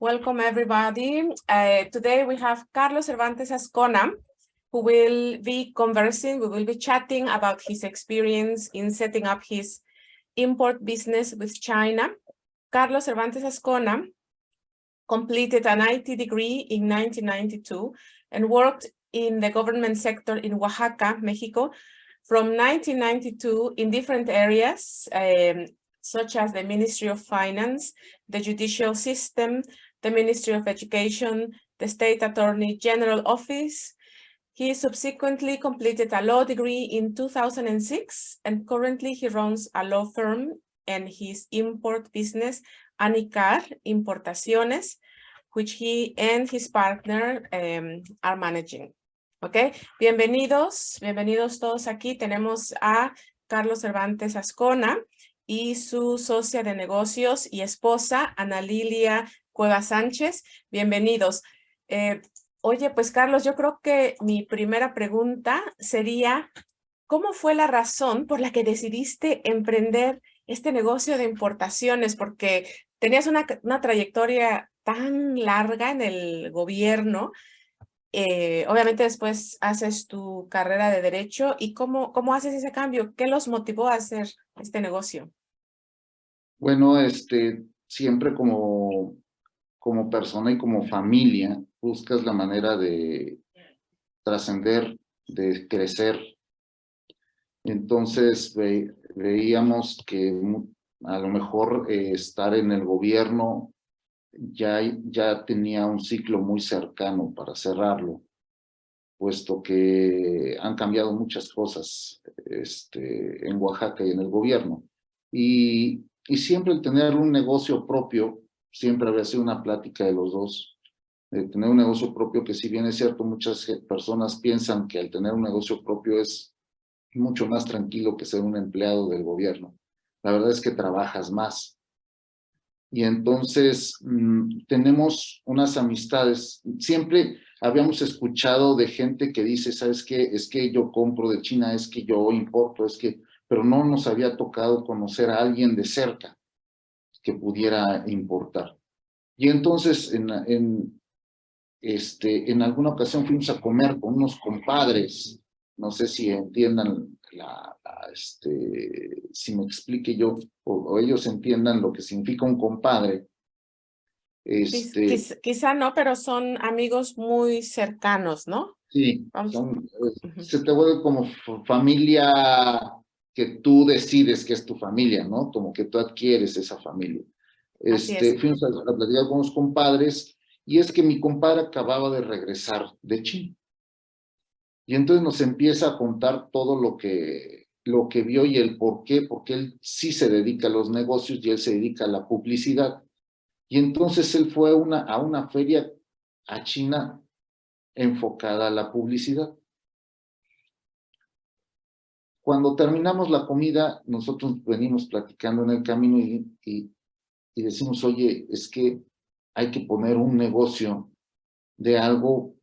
Welcome, everybody. Today we have Carlos Cervantes Azcona, who will be conversing, we will be chatting about his experience in setting up his import business with China. Carlos Cervantes Azcona completed an IT degree in 1992 and worked in the government sector in Oaxaca, Mexico, from 1992 in different areas, such as the Ministry of Finance, the judicial system, the Ministry of Education, the State Attorney General Office. He subsequently completed a law degree in 2006, and currently he runs a law firm and his import business, Anicar Importaciones, which he and his partner are managing. Okay, bienvenidos todos aquí. Tenemos a Carlos Cervantes Azcona y su socia de negocios y esposa, Ana Lilia Cueva Sánchez. Bienvenidos. Oye, pues Carlos, yo creo que mi primera pregunta sería, ¿cómo fue la razón por la que decidiste emprender este negocio de importaciones? Porque tenías una trayectoria tan larga en el gobierno. Obviamente después haces tu carrera de Derecho. ¿Y cómo haces ese cambio? ¿Qué los motivó a hacer este negocio? Bueno, siempre como persona y como familia, buscas la manera de trascender, de crecer. Entonces veíamos que a lo mejor estar en el gobierno ya tenía un ciclo muy cercano para cerrarlo, puesto que han cambiado muchas cosas en Oaxaca y en el gobierno. Y siempre el tener un negocio propio, siempre había sido una plática de los dos, de tener un negocio propio, que si bien es cierto, muchas personas piensan que al tener un negocio propio es mucho más tranquilo que ser un empleado del gobierno. La verdad es que trabajas más. Y entonces tenemos unas amistades. Siempre habíamos escuchado de gente que dice, ¿sabes qué? Es que yo compro de China, es que yo importo, pero no nos había tocado conocer a alguien de cerca que pudiera importar. Y entonces en alguna ocasión fuimos a comer con unos compadres, no sé si entiendan si me explique yo, o ellos entiendan lo que significa un compadre. Quizá no, pero son amigos muy cercanos, ¿no? Sí, se te vuelve como familia que tú decides que es tu familia, ¿no? Como que tú adquieres esa familia. Fuimos a platicar con unos compadres, y es que mi compadre acababa de regresar de China. Y entonces nos empieza a contar todo lo que vio y el por qué, porque él sí se dedica a los negocios y él se dedica a la publicidad. Y entonces él fue a una feria a China enfocada a la publicidad. Cuando terminamos la comida, nosotros venimos platicando en el camino y decimos, oye, es que hay que poner un negocio de algo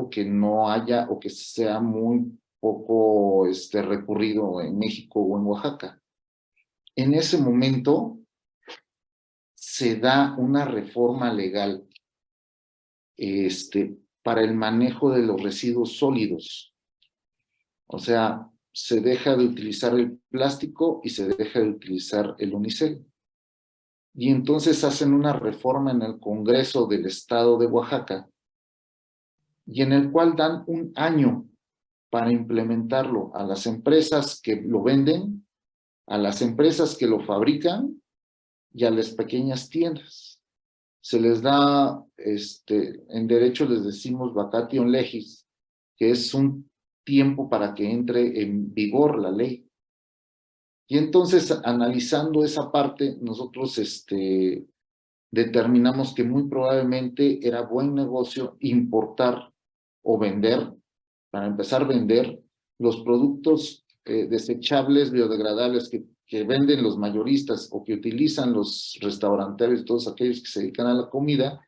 que no haya o que sea muy poco recurrido en México o en Oaxaca. En ese momento se da una reforma legal para el manejo de los residuos sólidos. O sea, se deja de utilizar el plástico y se deja de utilizar el unicel. Y entonces hacen una reforma en el Congreso del Estado de Oaxaca, y en el cual dan un año para implementarlo a las empresas que lo venden, a las empresas que lo fabrican y a las pequeñas tiendas. Se les da, en derecho les decimos vacatio legis, que es un tiempo para que entre en vigor la ley. Y entonces, analizando esa parte, nosotros determinamos que muy probablemente era buen negocio importar o vender, para empezar a vender los productos desechables, biodegradables que venden los mayoristas o que utilizan los restauranteros y todos aquellos que se dedican a la comida,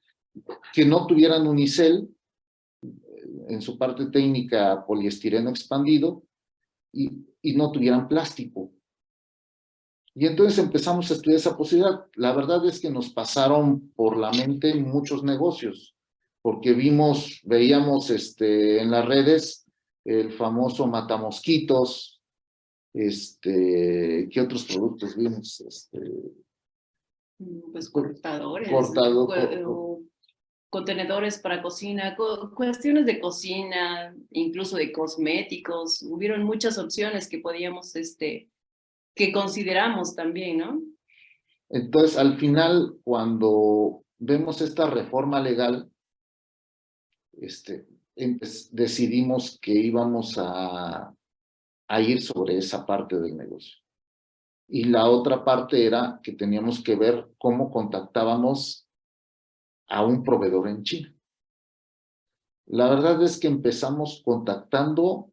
que no tuvieran unicel, en su parte técnica poliestireno expandido, y no tuvieran plástico. Y entonces empezamos a estudiar esa posibilidad. La verdad es que nos pasaron por la mente muchos negocios, porque veíamos en las redes el famoso matamosquitos, ¿qué otros productos vimos? Pues cortadores, Cortado, o contenedores para cocina, cuestiones de cocina, incluso de cosméticos. Hubieron muchas opciones que podíamos, que consideramos también, ¿no? Entonces, al final, cuando vemos esta reforma legal, decidimos que íbamos a ir sobre esa parte del negocio. Y la otra parte era que teníamos que ver cómo contactábamos a un proveedor en China. La verdad es que empezamos contactando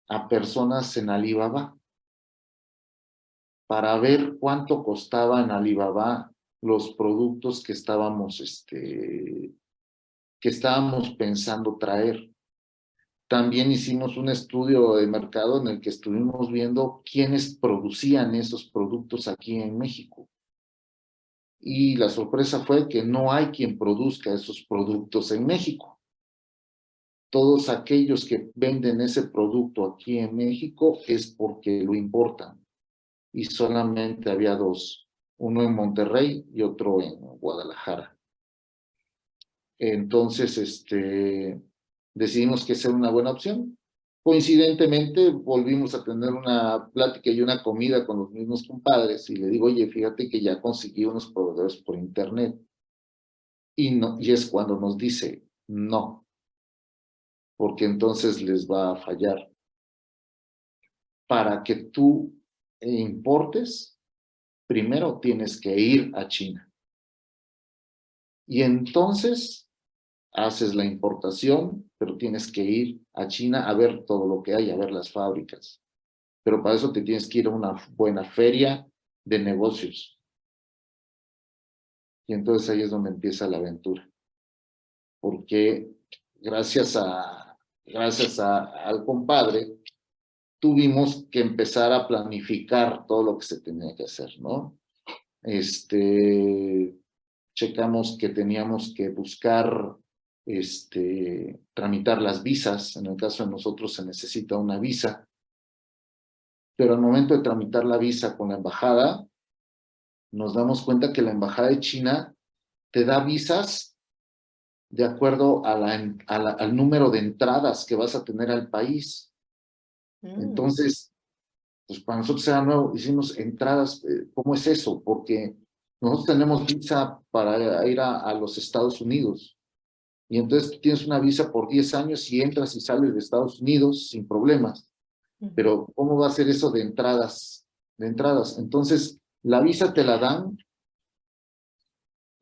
a personas en Alibaba para ver cuánto costaba en Alibaba los productos que estábamos pensando traer. También hicimos un estudio de mercado en el que estuvimos viendo quiénes producían esos productos aquí en México. Y la sorpresa fue que no hay quien produzca esos productos en México. Todos aquellos que venden ese producto aquí en México es porque lo importan. Y solamente había dos, uno en Monterrey y otro en Guadalajara. Entonces, decidimos que esa era una buena opción. Coincidentemente, volvimos a tener una plática y una comida con los mismos compadres y le digo, oye, fíjate que ya conseguí unos proveedores por internet. Y es cuando nos dice, no, porque entonces les va a fallar. Para que tú importes, primero tienes que ir a China. Y entonces haces la importación, pero tienes que ir a China a ver todo lo que hay, a ver las fábricas. Pero para eso te tienes que ir a una buena feria de negocios. Y entonces ahí es donde empieza la aventura. Porque gracias al compadre, tuvimos que empezar a planificar todo lo que se tenía que hacer, ¿no? Checamos que teníamos que buscar, tramitar las visas. En el caso de nosotros se necesita una visa, pero al momento de tramitar la visa con la embajada, nos damos cuenta que la embajada de China te da visas de acuerdo al número de entradas que vas a tener al país. Entonces, pues para nosotros era nuevo, hicimos entradas, ¿cómo es eso? Porque nosotros tenemos visa para ir a los Estados Unidos. Y entonces tú tienes una visa por 10 años y entras y sales de Estados Unidos sin problemas. Pero ¿cómo va a ser eso de entradas? Entonces, la visa te la dan.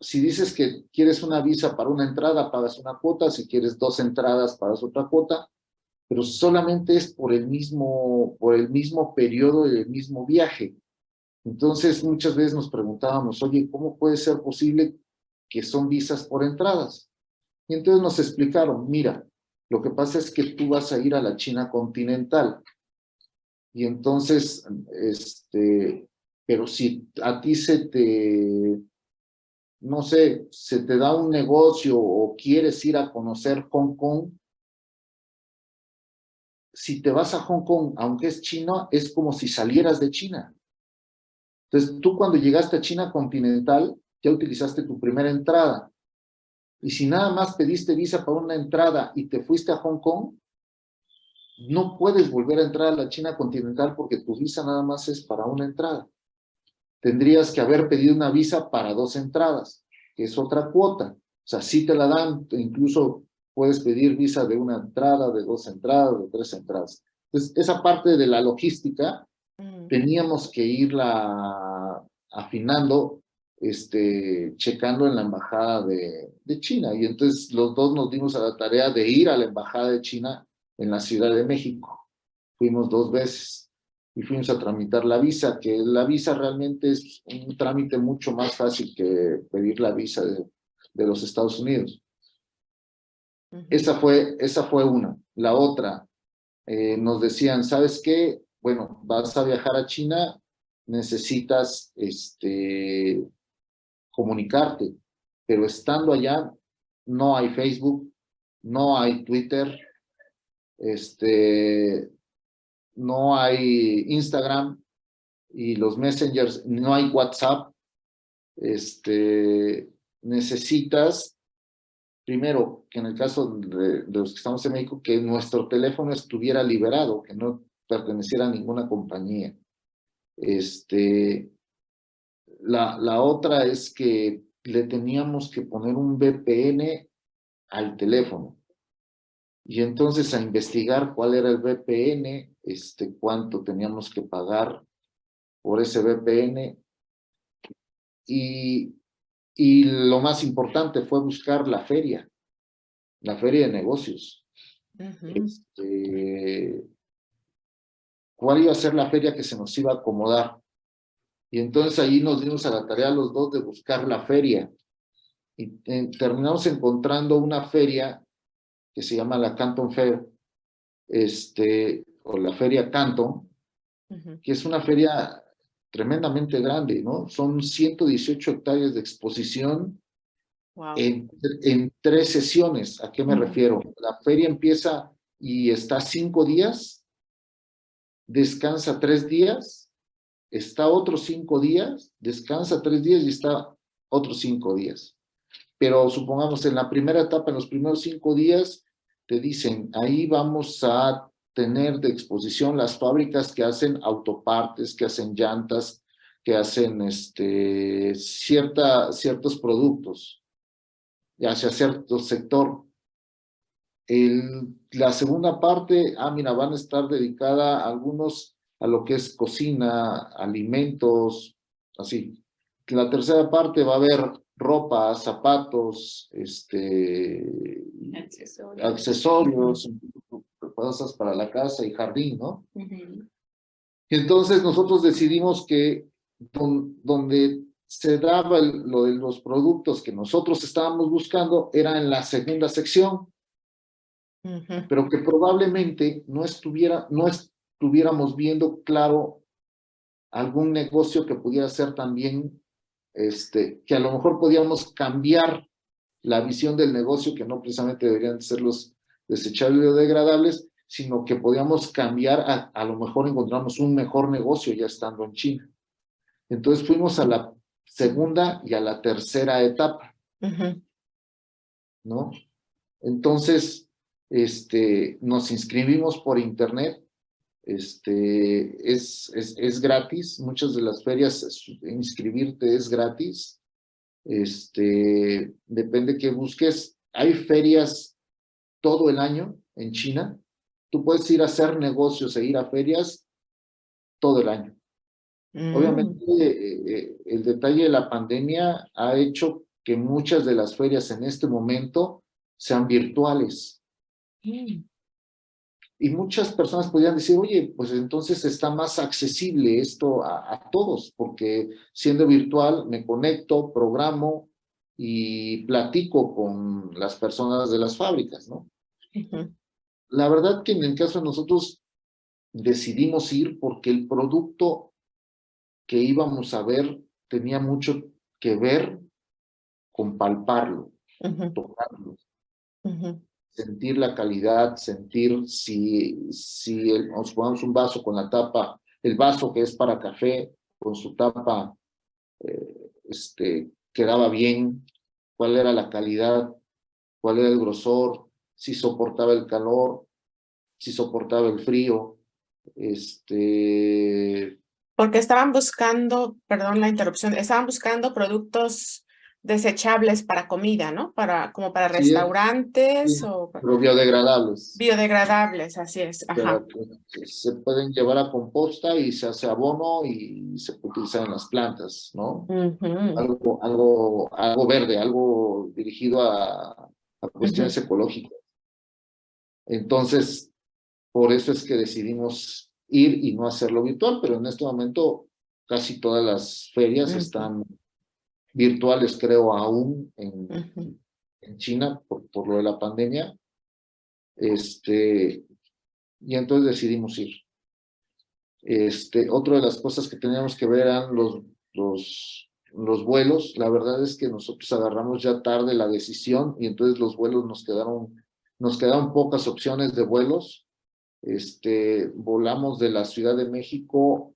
Si dices que quieres una visa para una entrada, pagas una cuota. Si quieres 2 entradas, pagas otra cuota. Pero solamente es por el mismo periodo y el mismo viaje. Entonces, muchas veces nos preguntábamos, oye, ¿cómo puede ser posible que son visas por entradas? Y entonces nos explicaron, mira, lo que pasa es que tú vas a ir a la China continental. Y entonces, pero si a ti no sé, se te da un negocio o quieres ir a conocer Hong Kong, si te vas a Hong Kong, aunque es China, es como si salieras de China. Entonces, tú cuando llegaste a China continental, ya utilizaste tu primera entrada. Y si nada más pediste visa para una entrada y te fuiste a Hong Kong, no puedes volver a entrar a la China continental porque tu visa nada más es para una entrada. Tendrías que haber pedido una visa para 2 entradas, que es otra cuota. O sea, sí te la dan, incluso puedes pedir visa de una entrada, de 2 entradas, de 3 entradas. Entonces, esa parte de la logística teníamos que irla afinando, checando en la embajada de China. Y entonces los dos nos dimos a la tarea de ir a la embajada de China en la Ciudad de México. Fuimos 2 veces y fuimos a tramitar la visa, que la visa realmente es un trámite mucho más fácil que pedir la visa de los Estados Unidos. Esa fue una. La otra, nos decían, ¿sabes qué? Bueno, vas a viajar a China, necesitas comunicarte, pero estando allá no hay Facebook, no hay Twitter, no hay Instagram y los messengers, no hay WhatsApp. Necesitas, primero, que en el caso de los que estamos en México, que nuestro teléfono estuviera liberado, que no perteneciera a ninguna compañía. La otra es que le teníamos que poner un VPN al teléfono. Y entonces a investigar cuál era el VPN, cuánto teníamos que pagar por ese VPN. Y lo más importante fue buscar la feria de negocios. ¿Cuál iba a ser la feria que se nos iba a acomodar? Y entonces ahí nos dimos a la tarea los dos de buscar la feria. Y terminamos encontrando una feria que se llama la Canton Fair, o la Feria Canton, que es una feria tremendamente grande, ¿no? Son 118 hectáreas de exposición. Wow. En 3 sesiones. ¿A qué me refiero? La feria empieza y está 5 días, descansa 3 días, está otros 5 días, descansa 3 días y está otros 5 días. Pero supongamos en la primera etapa, en los primeros 5 días, te dicen, ahí vamos a tener de exposición las fábricas que hacen autopartes, que hacen llantas, que hacen ciertos productos, ya hacia cierto sector. La segunda parte, mira, van a estar dedicada algunos a lo que es cocina, alimentos, así. La tercera parte va a haber ropa, zapatos, accesorios, cosas para la casa y jardín, ¿no? Entonces nosotros decidimos que donde se daba lo de los productos que nosotros estábamos buscando era en la segunda sección, pero que probablemente no estuviéramos viendo claro algún negocio que pudiera ser también, que a lo mejor podíamos cambiar la visión del negocio, que no precisamente deberían ser los desechables biodegradables, sino que podíamos cambiar, a lo mejor encontramos un mejor negocio ya estando en China. Entonces fuimos a la segunda y a la tercera etapa, ¿no? Entonces, nos inscribimos por internet, es gratis, muchas de las ferias, inscribirte es gratis, depende que busques, hay ferias todo el año en China, tú puedes ir a hacer negocios e ir a ferias todo el año. Obviamente, el detalle de la pandemia ha hecho que muchas de las ferias en este momento sean virtuales. Y muchas personas podrían decir, oye, pues entonces está más accesible esto a todos, porque siendo virtual me conecto, programo y platico con las personas de las fábricas, ¿no? La verdad que en el caso de nosotros decidimos ir porque el producto que íbamos a ver tenía mucho que ver con palparlo, tocarlo, sentir la calidad, sentir si nos ponemos un vaso con la tapa, el vaso que es para café, con su tapa, quedaba bien, cuál era la calidad, cuál era el grosor, si soportaba el calor, si soportaba el frío, Porque estaban buscando, perdón la interrupción, estaban buscando productos desechables para comida, ¿no? Como para sí, restaurantes sí, o pero biodegradables. biodegradables, así es. Ajá. Se pueden llevar a composta y se hace abono y se puede utilizar en las plantas, ¿no? Algo verde, algo dirigido a cuestiones ecológicas. Entonces, por eso es que decidimos ir y no hacerlo virtual, pero en este momento casi todas las ferias están virtuales, creo, aún en China por lo de la pandemia. Y entonces decidimos ir. Otra de las cosas que teníamos que ver eran los vuelos. La verdad es que nosotros agarramos ya tarde la decisión y entonces los vuelos nos quedaron pocas opciones de vuelos. Volamos de la Ciudad de México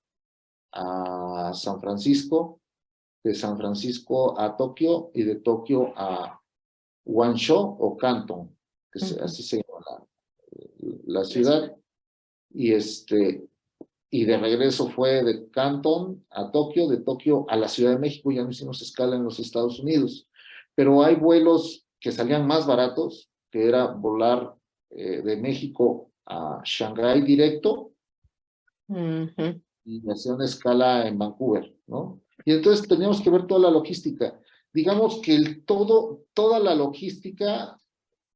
a San Francisco, de San Francisco a Tokio y de Tokio a Guangzhou o Canton, que así se llama la ciudad. Y de regreso fue de Canton a Tokio, de Tokio a la Ciudad de México. Ya no hicimos escala en los Estados Unidos, pero hay vuelos que salían más baratos, que era volar de México a Shanghái directo y hacer una escala en Vancouver, ¿no? Y entonces teníamos que ver toda la logística. Digamos que toda la logística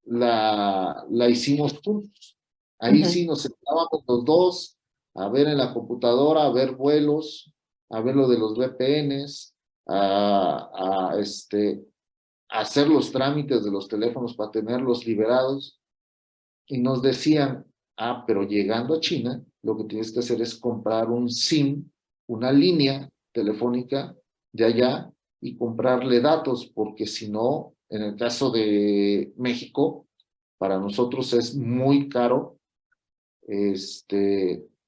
la hicimos juntos. Ahí sí nos sentábamos los dos a ver en la computadora, a ver vuelos, a ver lo de los VPNs, a hacer los trámites de los teléfonos para tenerlos liberados. Y nos decían, pero llegando a China, lo que tienes que hacer es comprar un SIM, una línea telefónica de allá y comprarle datos, porque si no, en el caso de México, para nosotros es muy caro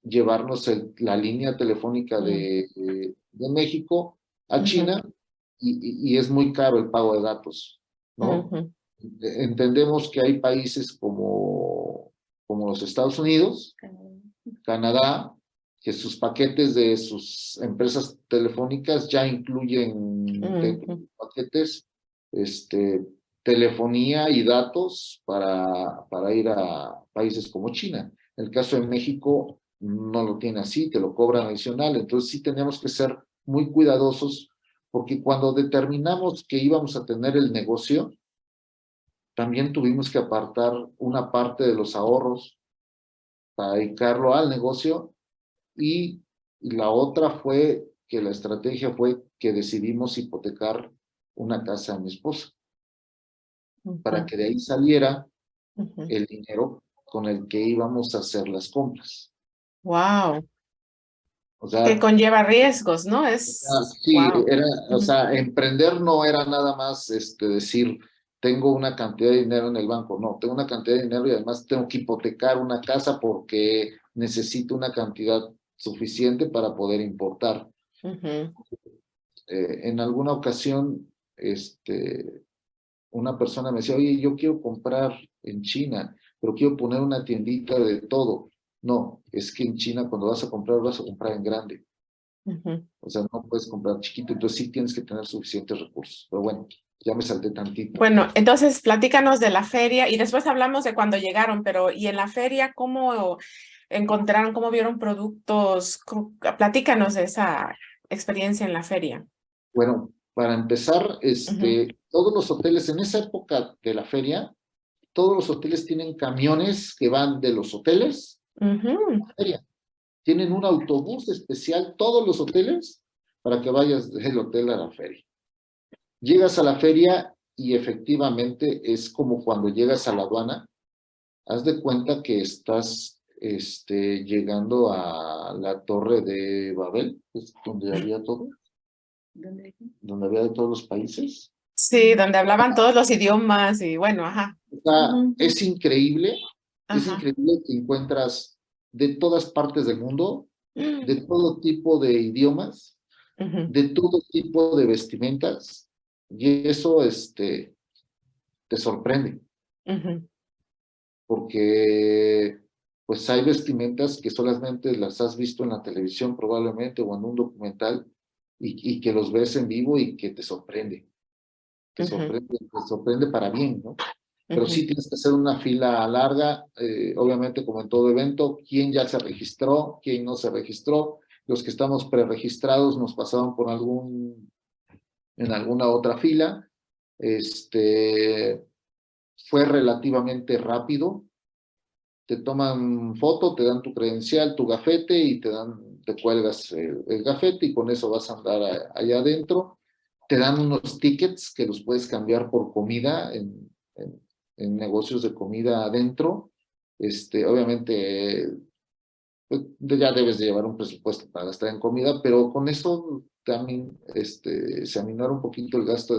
llevarnos la línea telefónica de México a China y es muy caro el pago de datos, ¿no? Entendemos que hay países como los Estados Unidos, Canadá, que sus paquetes de sus empresas telefónicas ya incluyen dentro de los paquetes telefonía y datos para ir a países como China. En el caso de México no lo tiene así, te lo cobran adicional, entonces sí tenemos que ser muy cuidadosos porque cuando determinamos que íbamos a tener el negocio, también tuvimos que apartar una parte de los ahorros para dedicarlo al negocio y la otra fue que la estrategia fue que decidimos hipotecar una casa a mi esposa para que de ahí saliera el dinero con el que íbamos a hacer las compras. Wow. O sea, Que conlleva riesgos, ¿no? sí, wow. o sea, emprender no era nada más decir, tengo una cantidad de dinero en el banco. No, tengo una cantidad de dinero y además tengo que hipotecar una casa porque necesito una cantidad suficiente para poder importar. En alguna ocasión, una persona me decía, oye, yo quiero comprar en China, pero quiero poner una tiendita de todo. No, es que en China cuando vas a comprar en grande. O sea, no puedes comprar chiquito, entonces sí tienes que tener suficientes recursos. Pero bueno, ya me salté tantito. Bueno, entonces platícanos de la feria y después hablamos de cuando llegaron, pero ¿y en la feria cómo encontraron, cómo vieron productos? Platícanos de esa experiencia en la feria. Bueno, para empezar, todos los hoteles en esa época de la feria, todos los hoteles tienen camiones que van de los hoteles a la feria. Tienen un autobús especial, todos los hoteles, para que vayas del hotel a la feria. Llegas a la feria y efectivamente es como cuando llegas a la aduana. Haz de cuenta que estás llegando a la Torre de Babel, es donde había todo. ¿Donde había de todos los países? Sí, donde hablaban todos los idiomas y bueno, ajá. O sea, es increíble que encuentras de todas partes del mundo, de todo tipo de idiomas, de todo tipo de vestimentas, y eso te sorprende, porque pues hay vestimentas que solamente las has visto en la televisión probablemente o en un documental y que los ves en vivo y que te sorprende. Te sorprende para bien, ¿no? Pero sí tienes que hacer una fila larga, obviamente como en todo evento, quién ya se registró, quién no se registró. Los que estamos preregistrados nos pasaban por en alguna otra fila. Fue relativamente rápido. Te toman foto, te dan tu credencial, tu gafete y te cuelgas el gafete y con eso vas a andar allá adentro. Te dan unos tickets que los puedes cambiar por comida en negocios de comida adentro. Obviamente pues, ya debes de llevar un presupuesto para gastar en comida, pero con eso también se aminora un poquito el gasto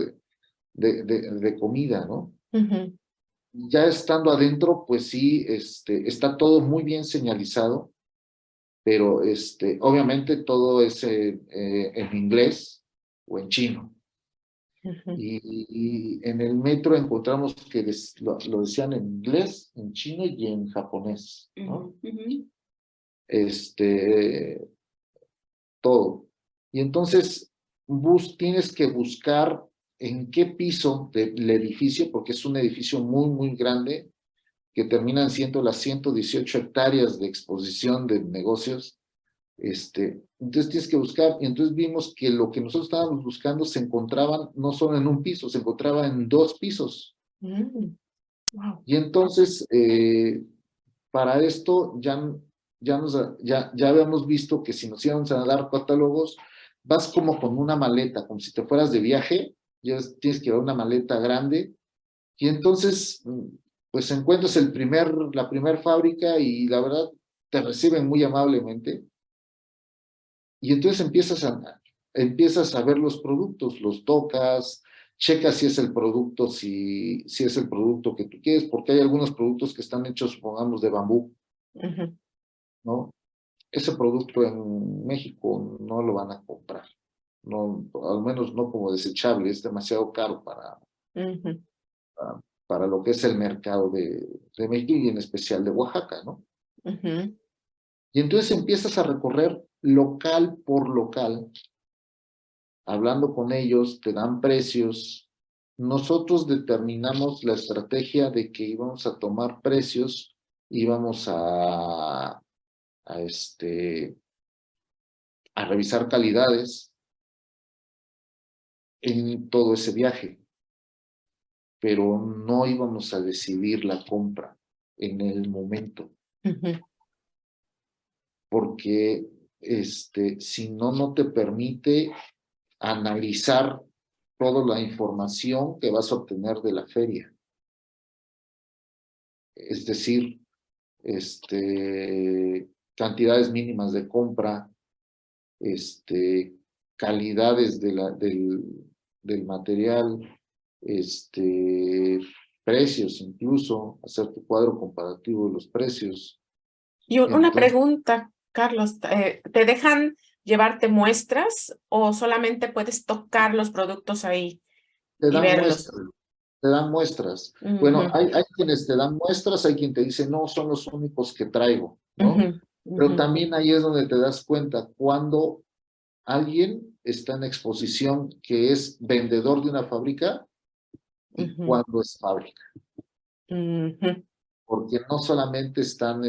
de comida, ¿no? Ujú, Ya estando adentro, pues sí, está todo muy bien señalizado, pero obviamente todo es en inglés o en chino. ujú, Y en el metro encontramos que lo decían en inglés, en chino y en japonés, ¿no? Ujú, ujú. Todo. Y entonces tienes que buscar en qué piso del edificio, porque es un edificio muy, muy grande, que terminan siendo las 118 hectáreas de exposición de negocios. Entonces tienes que buscar, y entonces vimos que lo que nosotros estábamos buscando se encontraban no solo en un piso, se encontraba en 2 pisos. Wow. Y entonces, para esto ya habíamos visto que si nos íbamos a dar catálogos, vas como con una maleta, como si te fueras de viaje, ya tienes que llevar una maleta grande, y entonces, pues encuentras la primer fábrica y la verdad te reciben muy amablemente, y entonces empiezas a ver los productos, los tocas, checas si es el producto, si es el producto que tú quieres, porque hay algunos productos que están hechos, supongamos, de bambú, Ujú, ¿no? Ese producto en México no lo van a comprar, no, al menos no como desechable, es demasiado caro ujú, para lo que es el mercado de México y en especial de Oaxaca, ¿no? ujú, Y entonces empiezas a recorrer local por local, hablando con ellos, te dan precios. Nosotros determinamos la estrategia de que íbamos a tomar precios, íbamos a revisar calidades en todo ese viaje, pero no íbamos a decidir la compra en el momento, ujú. porque si no, no te permite analizar toda la información que vas a obtener de la feria. Es decir, cantidades mínimas de compra, calidades del material, precios incluso, hacer tu cuadro comparativo de los precios. Y una Entonces, pregunta, Carlos, ¿te dejan llevarte muestras o solamente puedes tocar los productos ahí te y dan verlos? muestras, te dan muestras. Bueno, Ujú, hay quienes te dan muestras, hay quien te dice, no, son los únicos que traigo, ¿no? ujú, Pero ujú, también ahí es donde te das cuenta cuando alguien está en exposición que es vendedor de una fábrica y ujú, cuando es fábrica. ujú. Porque no solamente están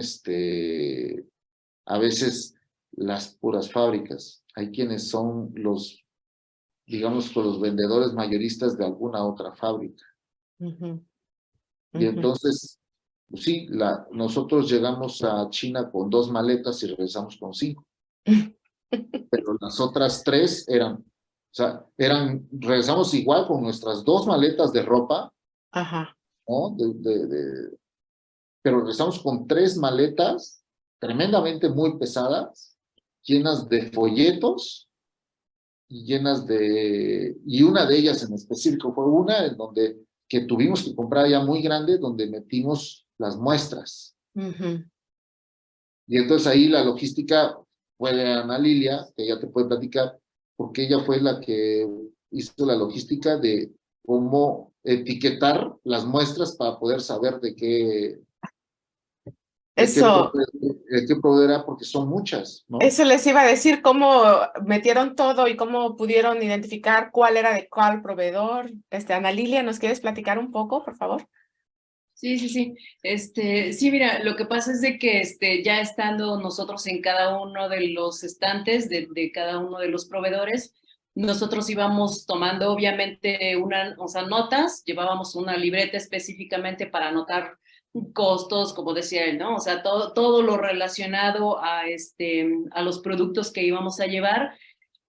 a veces las puras fábricas, hay quienes son digamos, con los vendedores mayoristas de alguna otra fábrica. Ujú, Y ujú. entonces, pues sí, nosotros llegamos a China con 2 maletas y regresamos con 5, pero las otras 3 regresamos igual con nuestras 2 maletas de ropa, Ajá. ¿no? Pero regresamos con 3 maletas tremendamente muy pesadas, llenas de folletos y una de ellas en específico fue una en donde que tuvimos que comprar ya muy grande, donde metimos las muestras. Ujú. Y entonces ahí la logística fue de Ana Lilia, que ella te puede platicar, porque ella fue la que hizo la logística de cómo etiquetar las muestras para poder saber Eso, de qué proveer era, porque son muchas, ¿no? eso les iba a decir, cómo metieron todo y cómo pudieron identificar cuál era de cuál proveedor. Ana Lilia, ¿nos quieres platicar un poco, por favor? Sí, sí, sí. Sí, mira, lo que pasa es de que ya estando nosotros en cada uno de los estantes de cada uno de los proveedores, nosotros íbamos tomando obviamente o sea, notas, llevábamos una libreta específicamente para anotar costos, como decía él, ¿no? O sea, todo lo relacionado a los productos que íbamos a llevar.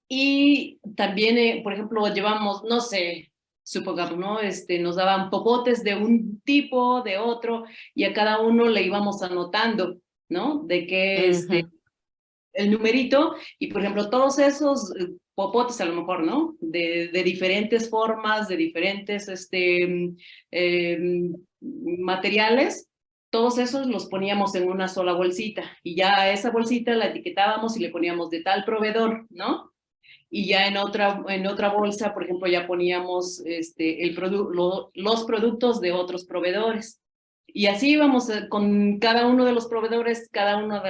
Y también, por ejemplo, llevamos, no sé, supongamos, ¿no? Nos daban popotes de un tipo, de otro, y a cada uno le íbamos anotando, ¿no? De qué, Ujú, el numerito, y por ejemplo, todos esos popotes a lo mejor, ¿no? De diferentes formas, de diferentes materiales, todos esos los poníamos en una sola bolsita, y ya a esa bolsita la etiquetábamos y le poníamos de tal proveedor, ¿no? Y ya en otra bolsa, por ejemplo, ya poníamos los productos de otros proveedores. Y así íbamos con cada uno de los proveedores, cada una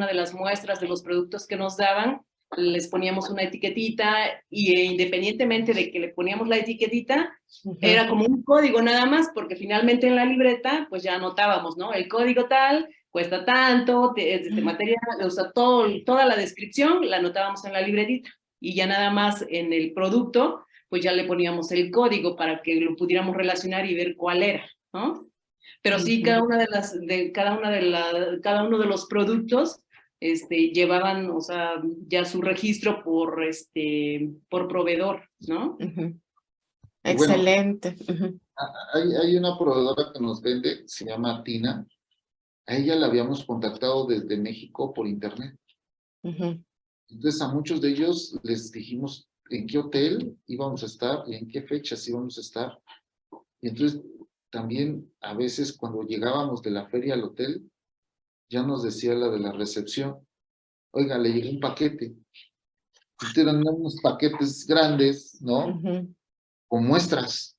de las muestras de los productos que nos daban, les poníamos una etiquetita y independientemente de que le poníamos la etiquetita, era como un código nada más, porque finalmente en la libreta pues ya anotábamos, ¿no? El código tal cuesta tanto, es de este material, o sea, toda la descripción la anotábamos en la libretita y ya nada más en el producto pues ya le poníamos el código para que lo pudiéramos relacionar y ver cuál era, ¿no? Pero sí, cada uno de los productos llevaban, o sea, ya su registro por proveedor, ¿no? Y bueno, Excelente. hay una proveedora que nos vende, se llama Tina. A ella la habíamos contactado desde México por internet. Entonces a muchos de ellos les dijimos en qué hotel íbamos a estar y en qué fechas íbamos a estar. Y entonces también a veces cuando llegábamos de la feria al hotel, ya nos decía la de la recepción, oiga, le llegó un paquete. Entonces eran unos paquetes grandes, ¿no? Con muestras.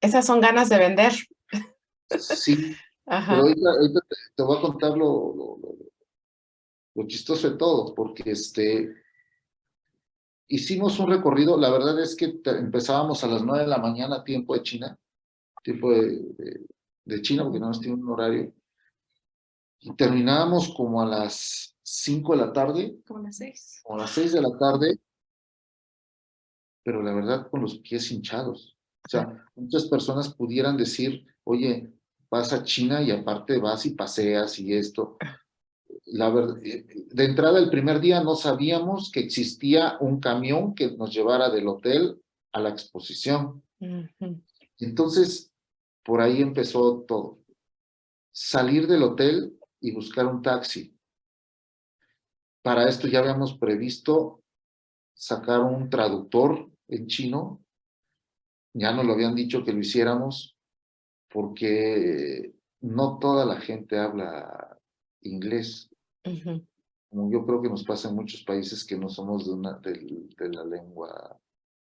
Esas son ganas de vender. Sí, pero Ajá. ahorita te voy a contar lo chistoso de todo, porque hicimos un recorrido, la verdad es que empezábamos a las 9 de la mañana, tiempo de China, tiempo de China, porque no nos tiene un horario, y terminábamos como a las 5 de la tarde, Como las 6. o a las 6 de la tarde, pero la verdad con los pies hinchados. O sea, muchas personas pudieran decir, oye, vas a China y aparte vas y paseas y esto. La verdad, de entrada el primer día no sabíamos que existía un camión que nos llevara del hotel a la exposición. Entonces, por ahí empezó todo. Salir del hotel y buscar un taxi. Para esto ya habíamos previsto sacar un traductor en chino. Ya nos lo habían dicho que lo hiciéramos porque no toda la gente habla inglés. Como yo creo que nos pasa en muchos países que no somos de la lengua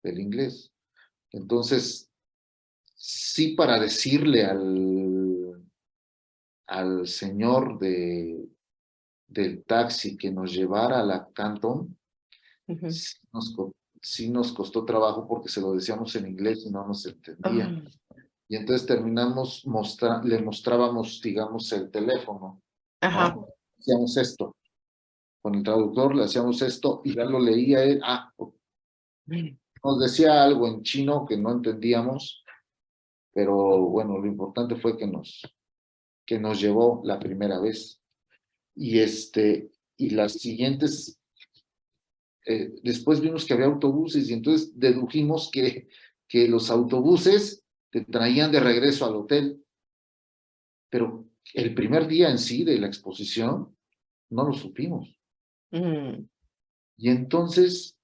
del inglés. Entonces, sí, para decirle al señor del taxi que nos llevara a la Canton, sí nos costó trabajo porque se lo decíamos en inglés y no nos entendía. Y entonces terminamos, le mostrábamos, digamos, el teléfono. Ajá. ¿No? Hacíamos esto. Con el traductor le hacíamos esto y ya lo leía él. Nos decía algo en chino que no entendíamos, pero bueno, lo importante fue que nos llevó la primera vez. Y las siguientes, después vimos que había autobuses y entonces dedujimos que los autobuses te traían de regreso al hotel. Pero el primer día en sí de la exposición no lo supimos. Y entonces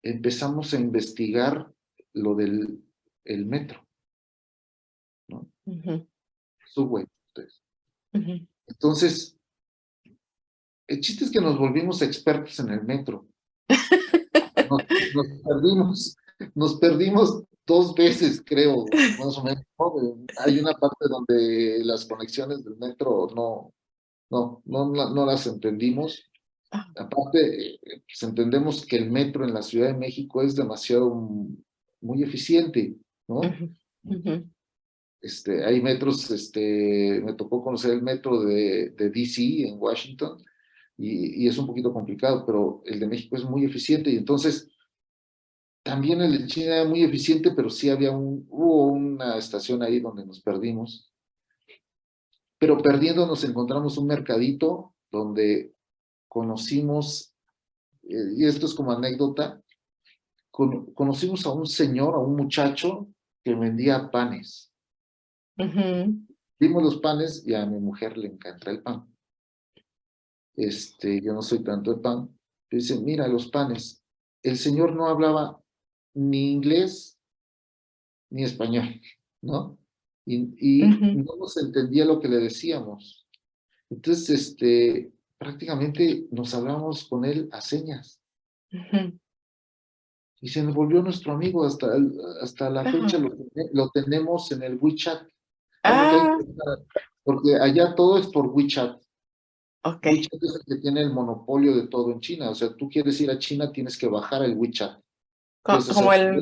empezamos a investigar lo del metro, ¿no? Subway. Entonces, el chiste es que nos volvimos expertos en el metro. Nos perdimos 2 veces, creo, más o menos, ¿no? Hay una parte donde las conexiones del metro no las entendimos. Aparte, pues entendemos que el metro en la Ciudad de México es demasiado, muy eficiente, ¿no? Hay metros, me tocó conocer el metro de DC en Washington y es un poquito complicado, pero el de México es muy eficiente y entonces también el de China era muy eficiente, pero sí hubo una estación ahí donde nos perdimos. Pero perdiendo nos encontramos un mercadito donde conocimos, y esto es como anécdota, conocimos a un señor, a un muchacho que vendía panes. Vimos los panes y a mi mujer le encanta el pan. yo no soy tanto de pan, pero dice, mira los panes, el señor no hablaba ni inglés ni español, ¿no? Y no nos entendía lo que le decíamos. Entonces, prácticamente nos hablamos con él a señas. Y se nos volvió nuestro amigo hasta la fecha, lo tenemos en el WeChat. Algo que hay que usar, porque allá todo es por WeChat. WeChat es el que tiene el monopolio de todo en China. O sea, tú quieres ir a China, tienes que bajar el WeChat. Como el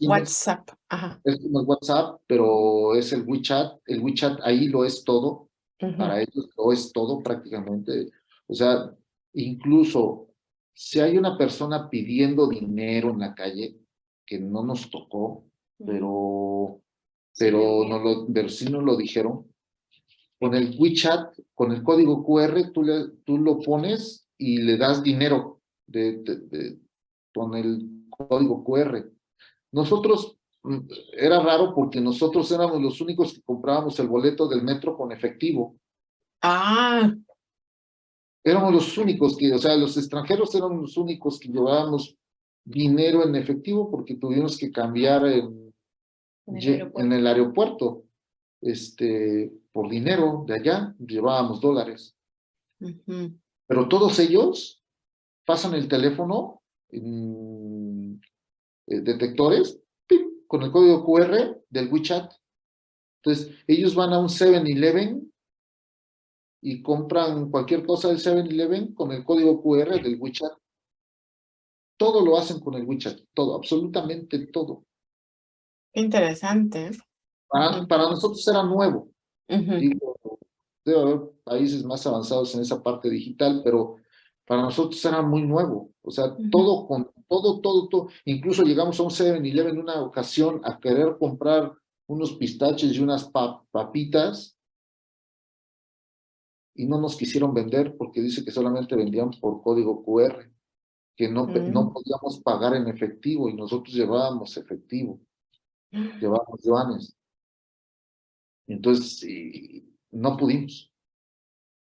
WhatsApp. Ajá. Es como el WhatsApp, pero es el WeChat. El WeChat ahí lo es todo. Para ellos lo es todo prácticamente. O sea, incluso si hay una persona pidiendo dinero en la calle, que no nos tocó, pero sí nos lo dijeron, con el WeChat, con el código QR, tú lo pones y le das dinero con el código QR. Nosotros, era raro porque nosotros éramos los únicos que comprábamos el boleto del metro con efectivo. Éramos los únicos que, o sea, los extranjeros eran los únicos que llevábamos dinero en efectivo porque tuvimos que cambiar en el aeropuerto, por dinero de allá, llevábamos dólares. Pero todos ellos pasan el teléfono en detectores ¡pip! Con el código QR del WeChat. Entonces, ellos van a un 7-Eleven y compran cualquier cosa del 7-Eleven con el código QR del WeChat. Todo lo hacen con el WeChat, todo, absolutamente todo. Interesante. Para nosotros era nuevo. Digo, debe haber países más avanzados en esa parte digital, pero para nosotros era muy nuevo. O sea, todo. Incluso llegamos a un 7-Eleven en una ocasión a querer comprar unos pistaches y unas papitas y no nos quisieron vender porque dice que solamente vendían por código QR, que no podíamos pagar en efectivo y nosotros llevábamos efectivo, llevábamos yuanes. Entonces, no pudimos.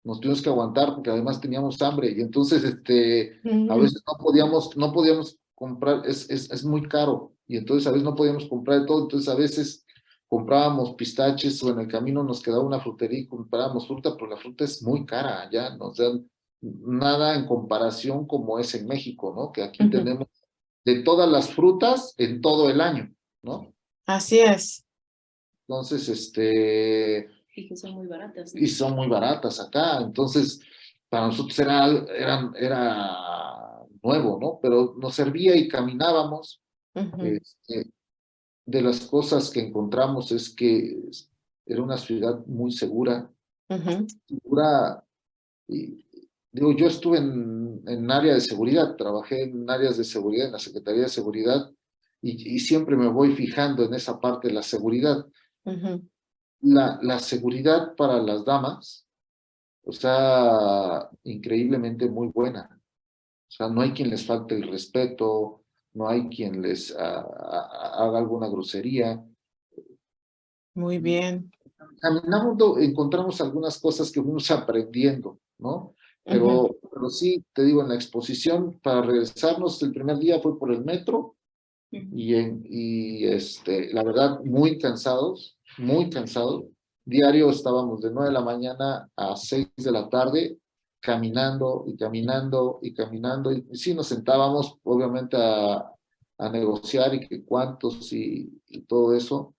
Nos tuvimos que aguantar porque además teníamos hambre y entonces, a veces no podíamos comprar, es muy caro y entonces a veces no podíamos comprar de todo, entonces a veces comprábamos pistaches o en el camino nos quedaba una frutería y comprábamos fruta, pero la fruta es muy cara allá, ¿no? O sea, nada en comparación como es en México, ¿no? Que aquí tenemos de todas las frutas en todo el año, ¿no? Así es. Entonces, y que son muy baratas, ¿no? Y son muy baratas acá, entonces para nosotros era nuevo, ¿no? Pero nos servía y caminábamos. De las cosas que encontramos es que era una ciudad muy segura, segura, y, digo, yo estuve en área de seguridad, trabajé en áreas de seguridad, en la Secretaría de Seguridad, y siempre me voy fijando en esa parte de la seguridad. La seguridad para las damas, o sea, increíblemente muy buena. O sea, no hay quien les falte el respeto, no hay quien les haga alguna grosería. Muy bien. Caminando, encontramos algunas cosas que fuimos aprendiendo, ¿no? Pero sí, te digo, en la exposición, para regresarnos, el primer día fue por el metro y la verdad, muy cansados. Diario estábamos de 9 de la mañana a 6 de la tarde caminando y caminando y caminando. Y sí, nos sentábamos, obviamente, a negociar y que cuántos y todo eso.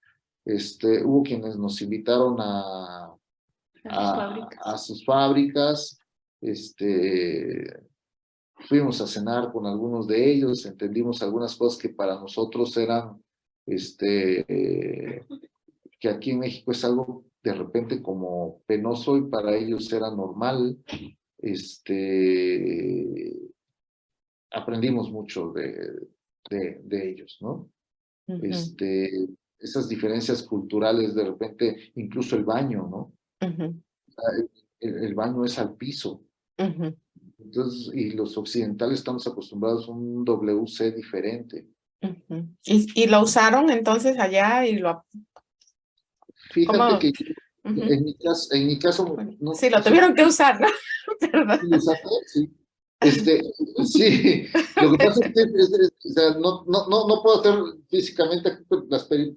Hubo quienes nos invitaron a sus fábricas. Fuimos a cenar con algunos de ellos, entendimos algunas cosas que para nosotros eran, que aquí en México es algo de repente como penoso y para ellos era normal. Aprendimos mucho de ellos, ¿no? Esas diferencias culturales, de repente, incluso el baño, ¿no? El baño es al piso. Entonces, y los occidentales estamos acostumbrados a un WC diferente. ¿Y lo usaron entonces allá y lo... Fíjate que Ujú. En mi caso, Bueno, no, sí, lo o sea, tuvieron que usar, ¿no? Perdón. sí, exacto, sí. Sí, lo que pasa es que o sea, no puedo hacer físicamente aquí, pues,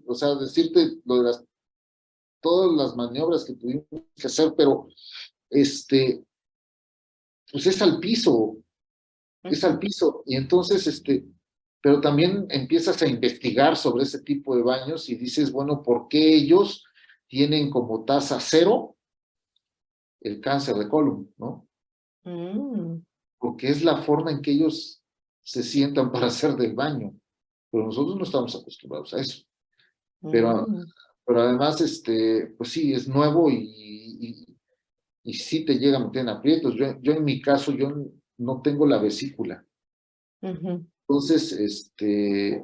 o sea, decirte lo de todas las maniobras que tuvimos que hacer, pero pues es al Ujú, piso, y entonces, pero también empiezas a investigar sobre ese tipo de baños y dices, bueno, ¿por qué ellos tienen como tasa cero el cáncer de colon, ¿no? mm, Porque es la forma en que ellos se sientan para hacer del baño, pero nosotros no estamos acostumbrados a eso. Pero, mm, pero además, pues sí, es nuevo y sí te llega a meter en aprietos. Yo en mi caso, yo no tengo la vesícula. ujú, Entonces,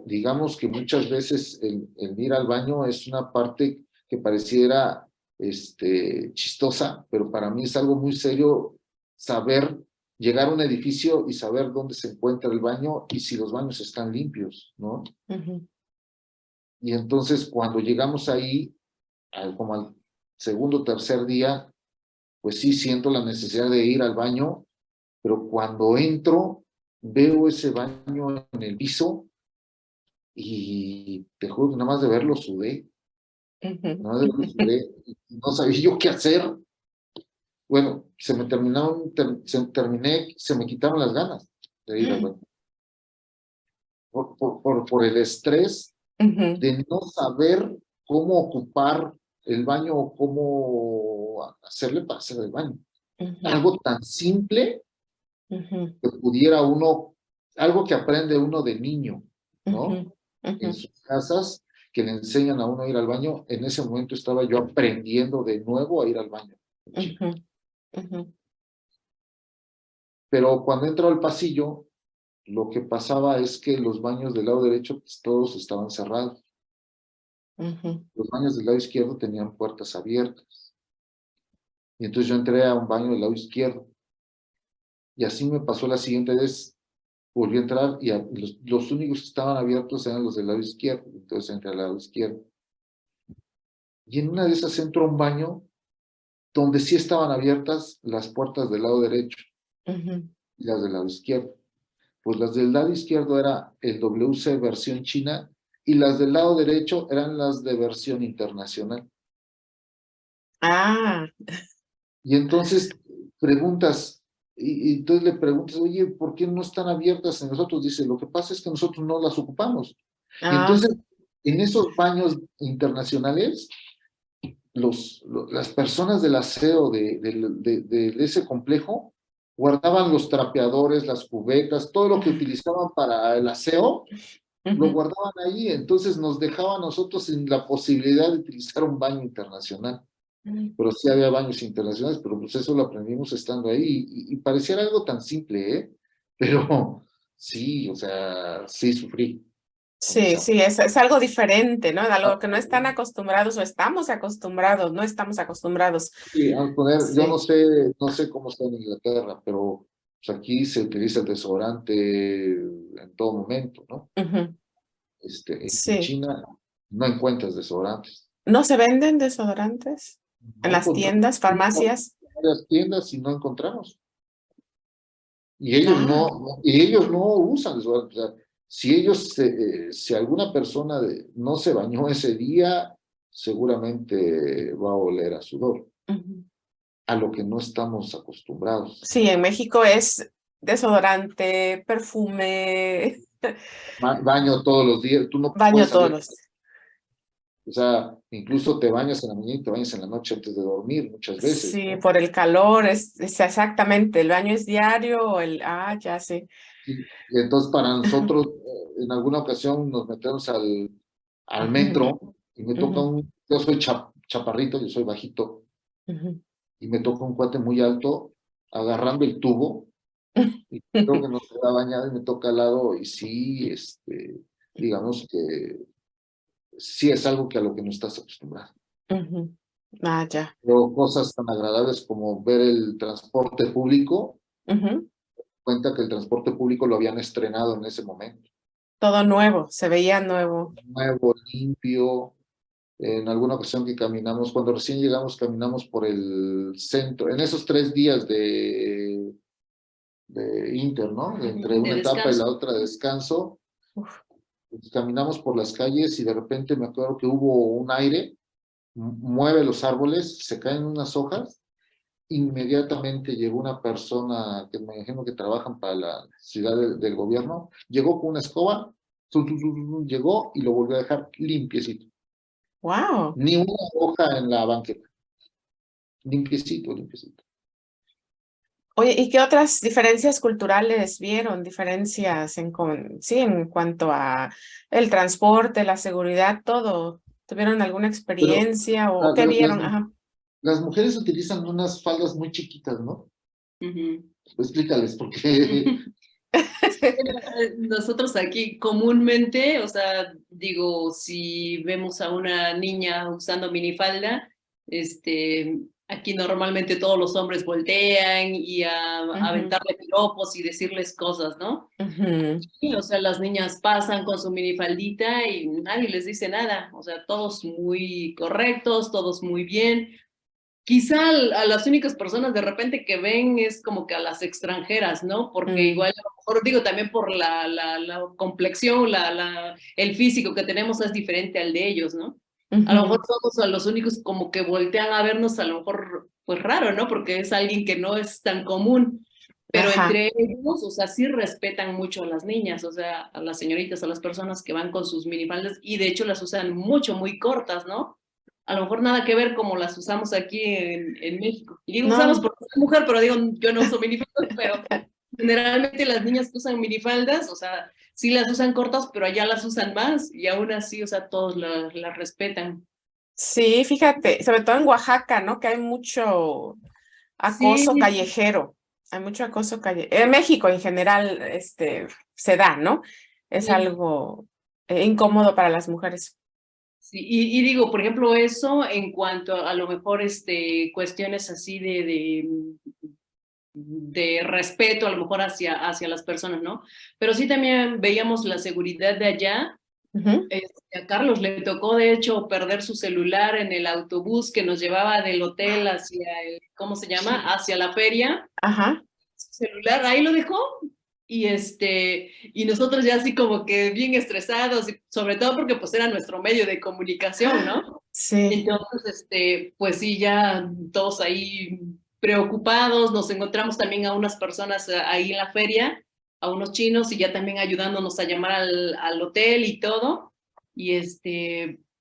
digamos que muchas veces el ir al baño es una parte que pareciera, chistosa, pero para mí es algo muy serio saber llegar a un edificio y saber dónde se encuentra el baño y si los baños están limpios, ¿no? ujú, Y entonces cuando llegamos ahí, como al segundo o tercer día, pues sí siento la necesidad de ir al baño, pero cuando entro, veo ese baño en el piso y te juro que nada más de verlo sudé, ujú, nada más de verlo sudé, y no sabía yo qué hacer. Bueno, se me quitaron las ganas de ir al baño, por el estrés ujú, de no saber cómo ocupar el baño o cómo hacerle para hacer el baño. ujú, Algo tan simple ujú, que pudiera uno, algo que aprende uno de niño, ¿no? ujú, ujú, En sus casas, que le enseñan a uno a ir al baño. En ese momento estaba yo aprendiendo de nuevo a ir al baño, chico. ujú, ujú, Pero cuando entro al pasillo, lo que pasaba es que los baños del lado derecho, pues, todos estaban cerrados. ujú. Los baños del lado izquierdo tenían puertas abiertas. Y entonces yo entré a un baño del lado izquierdo. Y así me pasó la siguiente vez. Volví a entrar y los únicos que estaban abiertos eran los del lado izquierdo. Entonces entré al lado izquierdo. Y en una de esas entro a un baño donde sí estaban abiertas las puertas del lado derecho Ujú. y las del lado izquierdo. Pues las del lado izquierdo era el WC versión china y las del lado derecho eran las de versión internacional. Ah, Y entonces preguntas, y entonces le preguntas, oye, ¿por qué no están abiertas en nosotros? Dice, lo que pasa es que nosotros no las ocupamos. Y ah, entonces, en esos baños internacionales, las personas del aseo de ese complejo guardaban los trapeadores, las cubetas, todo lo que utilizaban para el aseo, lo ujú. guardaban ahí, entonces nos dejaban a nosotros sin la posibilidad de utilizar un baño internacional. Pero sí había baños internacionales, pero pues eso lo aprendimos estando ahí y pareciera algo tan simple, ¿eh? Pero sí, o sea, sí sufrí con Sí, esa. sí, es algo diferente, ¿no? Algo que no están acostumbrados o estamos acostumbrados, no estamos acostumbrados. Sí, vamos a poner, yo Sí. no sé cómo está en Inglaterra, pero pues aquí se utiliza el desodorante en todo momento, ¿no? Ujú. En Sí. China no encuentras desodorantes. ¿No se venden desodorantes en No las encontramos. tiendas, farmacias? Varias tiendas y no encontramos. Y ellos Ah, no usan desodorante. O sea, si alguna persona no se bañó ese día, seguramente va a oler a sudor, ujú. a lo que no estamos acostumbrados. Sí, en México es desodorante, perfume, Baño todos los días, tú no baño puedes todos salir, los. o sea, incluso te bañas en la mañana y te bañas en la noche antes de dormir muchas veces, Sí, ¿no? por el calor, es exactamente, el baño es diario, ya sé. Y entonces para nosotros, en alguna ocasión nos metemos al Ujú, metro y me toca ujú, yo soy chaparrito, yo soy bajito, ujú. y me toca un cuate muy alto agarrando el tubo y creo que no se va a bañar y me toca al lado y sí, digamos que sí es algo que a lo que no estás acostumbrado. Ujú. Ah, ya. Pero cosas tan agradables como ver el transporte público, Ujú. cuenta que el transporte público lo habían estrenado en ese momento. Todo nuevo, se veía nuevo. Nuevo, limpio, En alguna ocasión que caminamos, cuando recién llegamos, caminamos por el centro, en esos 3 días de Inter, ¿no? Entre una De etapa y la descanso. otra de descanso, Uf. pues, caminamos por las calles y de repente me acuerdo que hubo un aire, mueve los árboles, se caen unas hojas, inmediatamente llegó una persona que me imagino que trabajan para la ciudad del gobierno, llegó con una escoba, llegó y lo volvió a dejar limpiecito. Wow. Ni una hoja en la banqueta. Limpiecito, limpiecito. Oye, ¿y qué otras diferencias culturales vieron? Diferencias sí, en cuanto a el transporte, la seguridad, todo. ¿Tuvieron alguna Pero experiencia o la- qué la- las, vieron? Ajá. las mujeres utilizan unas faldas muy chiquitas, ¿no? Ujú. Explícales, porque Nosotros aquí comúnmente, o sea, digo, si vemos a una niña usando minifalda, aquí normalmente todos los hombres voltean y a Ujú, aventarle piropos y decirles cosas, ¿no? ujú. Sí, o sea, las niñas pasan con su minifaldita y nadie les dice nada, o sea, todos muy correctos, todos muy bien. Quizá a las únicas personas de repente que ven es como que a las extranjeras, ¿no? Porque Mm, igual, a lo mejor digo también por la complexión, el físico que tenemos es diferente al de ellos, ¿no? A lo mejor ujú. somos a los únicos como que voltean a vernos, a lo mejor, pues raro, ¿no? Porque es alguien que no es tan común. Pero Ajá. entre ellos, o sea, sí respetan mucho a las niñas, o sea, a las señoritas, a las personas que van con sus minifaldas y de hecho las usan mucho, muy cortas, ¿no? A lo mejor nada que ver como las usamos aquí en México. Y digo usamos No, porque soy mujer, pero digo, yo no uso minifaldas, pero generalmente las niñas que usan minifaldas, o sea, sí las usan cortas, pero allá las usan más y aún así, o sea, todos las respetan. sí, fíjate, sobre todo en Oaxaca, ¿no? Que hay mucho Sí, acoso callejero. Hay mucho acoso callejero. En México en general, se da, ¿no? Es sí. algo incómodo para las mujeres. Sí, y digo, por ejemplo, eso en cuanto a lo mejor cuestiones así de respeto, a lo mejor hacia las personas, ¿no? Pero sí también veíamos la seguridad de allá. Ujú. A Carlos le tocó, de hecho, perder su celular en el autobús que nos llevaba del hotel hacia ¿cómo se llama? Hacia la feria. Ajá, Su celular ahí lo dejó y nosotros ya así como que bien estresados, y sobre todo porque pues era nuestro medio de comunicación, ¿no? sí. Entonces, pues sí, ya todos ahí preocupados, nos encontramos también a unas personas ahí en la feria, a unos chinos y ya también ayudándonos a llamar al hotel y todo, y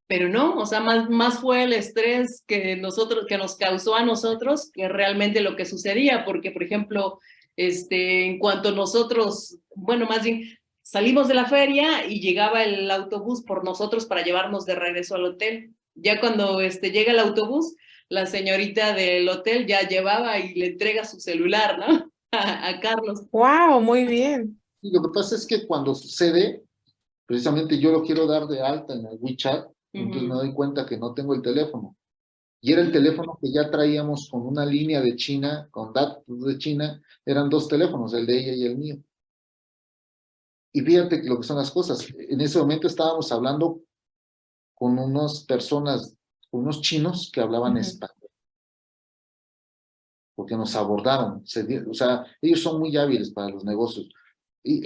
pero no, o sea, más fue el estrés que nos causó a nosotros que realmente lo que sucedía, porque por ejemplo, en cuanto nosotros, bueno, más bien salimos de la feria y llegaba el autobús por nosotros para llevarnos de regreso al hotel. Ya cuando llega el autobús, la señorita del hotel ya llevaba y le entrega su celular, ¿no? A Carlos. Wow, muy bien. y lo que pasa es que cuando sucede, precisamente yo lo quiero dar de alta en el WeChat, entonces me Ujú. doy cuenta que no tengo el teléfono. Y era el teléfono que ya traíamos con una línea de China, con datos de China, eran 2 teléfonos, el de ella y el mío. Y fíjate lo que son las cosas. En ese momento estábamos hablando con unas personas, con unos chinos que hablaban Ujú. español, porque nos abordaron. O sea, ellos son muy hábiles para los negocios. Y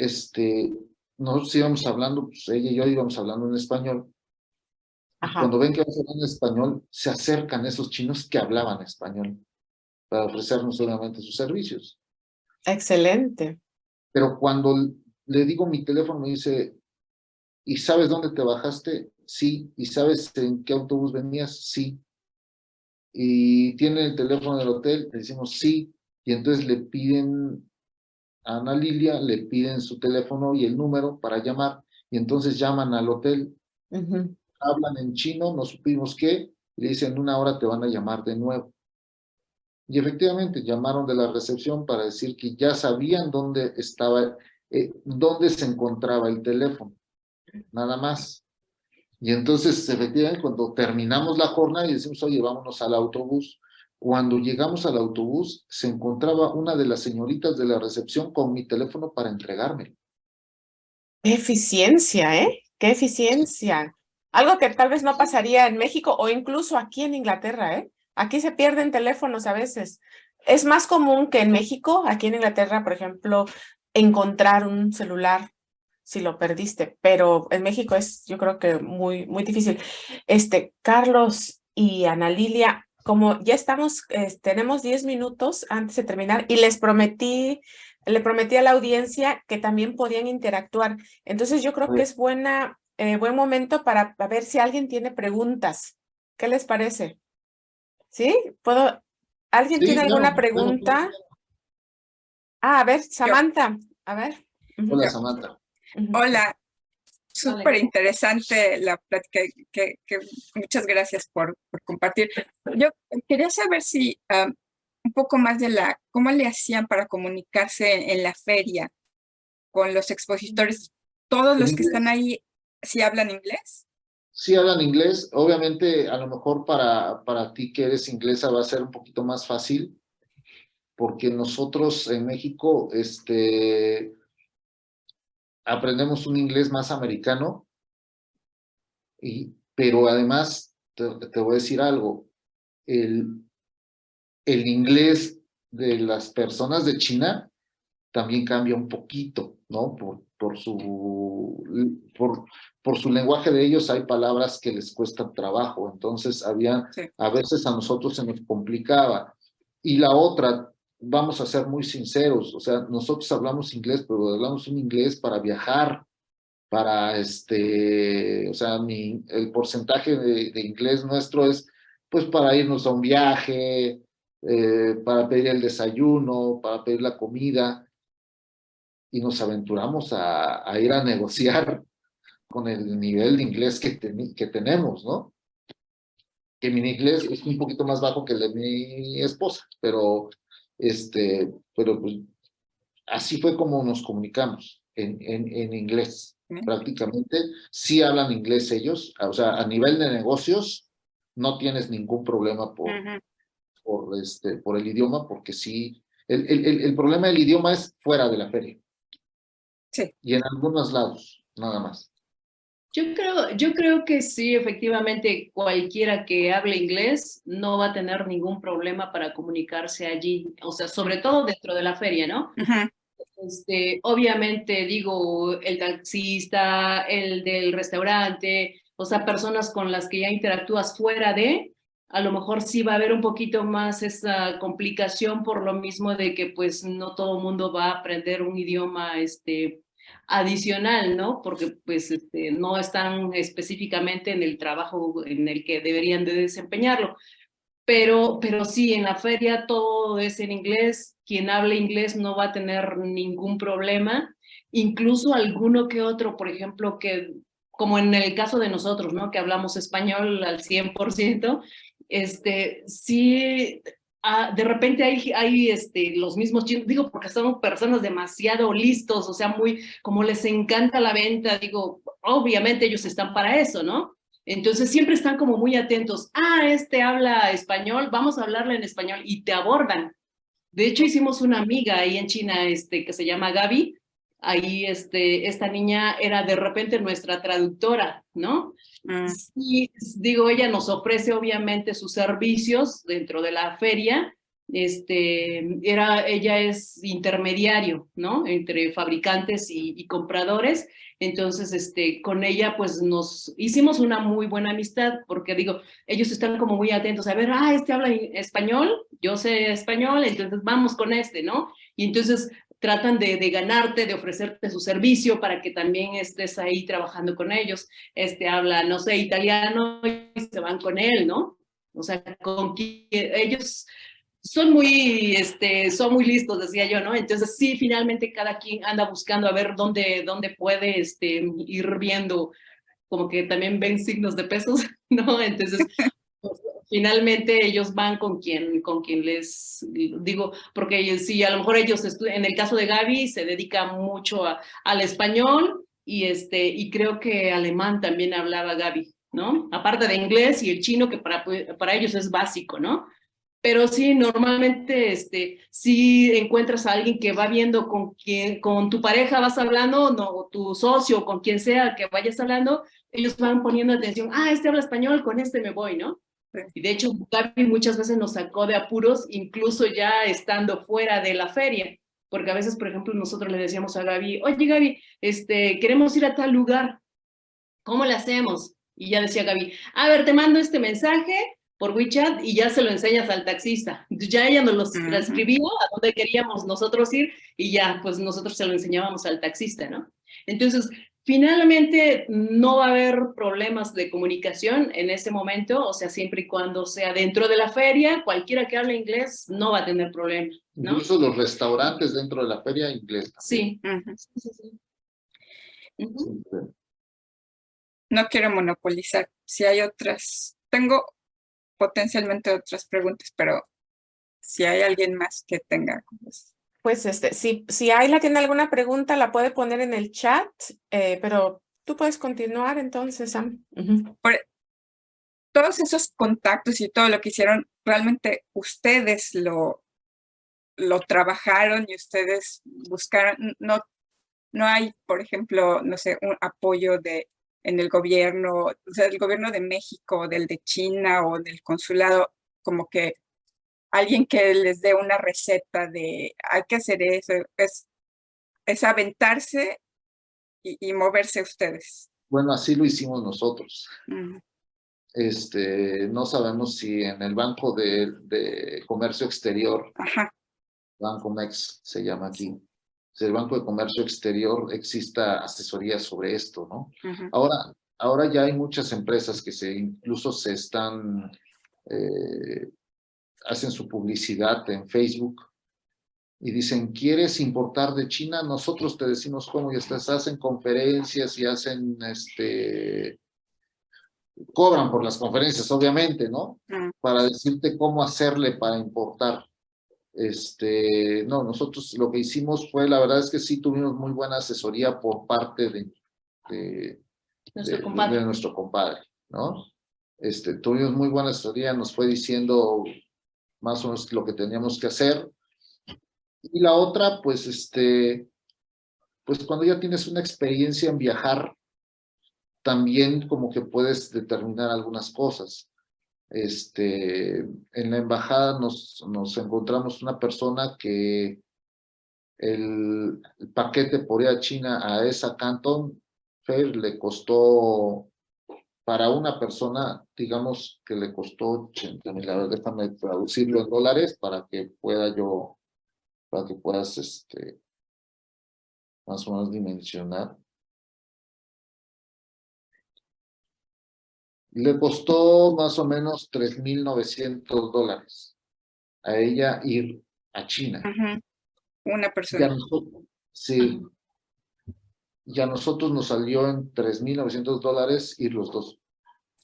nosotros íbamos hablando, pues ella y yo íbamos hablando en español. Y Ajá, cuando ven que vamos hablando en español, se acercan esos chinos que hablaban español para ofrecernos obviamente sus servicios. excelente. Pero cuando le digo mi teléfono, me dice, ¿y sabes dónde te bajaste? Sí. ¿Y sabes en qué autobús venías? Sí. ¿Y tiene el teléfono del hotel? Le decimos sí. Y entonces le piden a Ana Lilia, le piden su teléfono y el número para llamar. Y entonces llaman al hotel, Ujú. hablan en chino, no supimos qué, y le dicen, en 1 hora te van a llamar de nuevo. Y efectivamente llamaron de la recepción para decir que ya sabían dónde estaba, dónde se encontraba el teléfono, nada más. Y entonces, efectivamente, cuando terminamos la jornada y decimos, oye, vámonos al autobús, cuando llegamos al autobús, se encontraba una de las señoritas de la recepción con mi teléfono para entregármelo. Qué eficiencia, ¿eh? Qué eficiencia. Algo que tal vez no pasaría en México o incluso aquí en Inglaterra, ¿eh? Aquí se pierden teléfonos a veces. Es más común que en México, aquí en Inglaterra, por ejemplo, encontrar un celular si lo perdiste, pero en México es, yo creo que muy, muy difícil. Carlos y Ana Lilia, como ya estamos, tenemos 10 minutos antes de terminar y le prometí a la audiencia que también podían interactuar. Entonces yo creo que es buen momento para ver si alguien tiene preguntas. ¿Qué les parece? ¿Sí? ¿Alguien Sí, tiene claro. alguna pregunta? A ver, Samantha, a ver. Hola, Samantha. Hola, súper Vale. interesante la plática, que muchas gracias por compartir. Yo quería saber si un poco más de cómo le hacían para comunicarse en la feria con los expositores. ¿Todos En los que inglés. están ahí sí hablan inglés? Sí hablan inglés, obviamente a lo mejor para ti que eres inglesa va a ser un poquito más fácil, porque nosotros en México aprendemos un inglés más americano, pero además te voy a decir algo, el inglés de las personas de China también cambia un poquito, ¿no? Por su lenguaje de ellos hay palabras que les cuestan trabajo, entonces Sí. a veces a nosotros se nos complicaba. Y la otra, vamos a ser muy sinceros, o sea, nosotros hablamos inglés, pero hablamos un inglés para viajar, para o sea, el porcentaje de inglés nuestro es pues para irnos a un viaje, para pedir el desayuno, para pedir la comida, y nos aventuramos a ir a negociar con el nivel de inglés que tenemos, ¿no? Que mi inglés es un poquito más bajo que el de mi esposa, pero pues, así fue como nos comunicamos en inglés. Prácticamente sí hablan inglés ellos, o sea, a nivel de negocios no tienes ningún problema por el idioma, porque sí, el problema del idioma es fuera de la feria. Sí. Y en algunos lados, nada más. Yo creo que sí, efectivamente, cualquiera que hable inglés no va a tener ningún problema para comunicarse allí, o sea, sobre todo dentro de la feria, ¿no? Obviamente, digo, el taxista, el del restaurante, o sea, personas con las que ya interactúas fuera a lo mejor sí va a haber un poquito más esa complicación por lo mismo de que pues no todo el mundo va a aprender un idioma, adicional, ¿no? Porque pues no están específicamente en el trabajo en el que deberían de desempeñarlo. Pero sí, en la feria todo es en inglés, quien hable inglés no va a tener ningún problema, incluso alguno que otro, por ejemplo, que como en el caso de nosotros, ¿no? Que hablamos español al 100%, sí, de repente hay los mismos chinos, digo, porque son personas demasiado listos, o sea, como les encanta la venta, digo, obviamente ellos están para eso, ¿no? Entonces siempre están como muy atentos. Habla español, vamos a hablarle en español y te abordan. De hecho, hicimos una amiga ahí en China que se llama Gaby. Ahí esta niña era de repente nuestra traductora, ¿no? Sí, digo, ella nos ofrece obviamente sus servicios dentro de la feria. Ella es intermediario, ¿no? Entre fabricantes y compradores. Entonces, con ella, pues nos hicimos una muy buena amistad, porque digo, ellos están como muy atentos a ver, habla español, yo sé español, entonces vamos con ¿no? Y entonces tratan de ganarte, de ofrecerte su servicio para que también estés ahí trabajando con ellos. Habla, no sé, italiano y se van con él, ¿no? O sea, ellos son muy listos, decía yo, ¿no? Entonces sí, finalmente cada quien anda buscando a ver dónde puede ir viendo, como que también ven signos de pesos, ¿no? Entonces, pues, finalmente ellos van con quien les digo, porque sí, a lo mejor ellos en el caso de Gaby se dedica mucho al español y creo que alemán también hablaba Gaby, ¿no? Aparte de inglés y el chino, que para ellos es básico, ¿no? Pero sí, normalmente, si encuentras a alguien que va viendo con tu pareja vas hablando, no, o tu socio, con quien sea que vayas hablando, ellos van poniendo atención, este habla español, con este me voy, ¿no? Sí. Y de hecho, Gaby muchas veces nos sacó de apuros, incluso ya estando fuera de la feria, porque a veces, por ejemplo, nosotros le decíamos a Gaby, oye Gaby, queremos ir a tal lugar, ¿cómo le hacemos? Y ya decía Gaby, a ver, te mando este mensaje por WeChat y ya se lo enseñas al taxista. Ya ella nos lo transcribía a donde queríamos nosotros ir y ya, pues nosotros se lo enseñábamos al taxista, ¿no? Entonces, finalmente no va a haber problemas de comunicación en ese momento, o sea, siempre y cuando sea dentro de la feria, cualquiera que hable inglés no va a tener problema, ¿no? Incluso los restaurantes dentro de la feria inglés también. Sí. Sí. Sí. No quiero monopolizar. Si hay otras, tengo potencialmente otras preguntas, pero si hay alguien más que tenga, Pues si Ayla tiene alguna pregunta, la puede poner en el chat, pero tú puedes continuar entonces, Sam. todos esos contactos y todo lo que hicieron, realmente ustedes lo trabajaron y ustedes buscaron, no hay, por ejemplo, no sé, un apoyo en el gobierno, o sea, del gobierno de México, del de China o del consulado, como que alguien que les dé una receta de hay que hacer eso, es aventarse y moverse ustedes. Bueno, así lo hicimos nosotros. Mm. No sabemos si en el Banco de Comercio Exterior, Ajá. Banco MEX se llama aquí, si el Banco de Comercio Exterior exista asesoría sobre esto, ¿no? Uh-huh. Ahora ya hay muchas empresas que incluso se están, hacen su publicidad en Facebook y dicen, ¿quieres importar de China? Nosotros te decimos cómo, y hacen conferencias y hacen, cobran por las conferencias, obviamente, ¿no? Para decirte cómo hacerle para importar. No, nosotros lo que hicimos fue, la verdad es que sí tuvimos muy buena asesoría por parte de nuestro compadre, ¿no? Tuvimos muy buena asesoría, nos fue diciendo más o menos lo que teníamos que hacer. Y la otra, pues, pues cuando ya tienes una experiencia en viajar, también como que puedes determinar algunas cosas. En la embajada nos encontramos una persona que el paquete por ir a China a esa Canton Fair le costó, para una persona, digamos que le costó 80,000. A ver, déjame traducirlo en dólares para que puedas, más o menos dimensionar. Le costó más o menos $3,900 a ella ir a China. Uh-huh. Una persona. Sí. Y a nosotros nos salió en $3,900 ir los dos.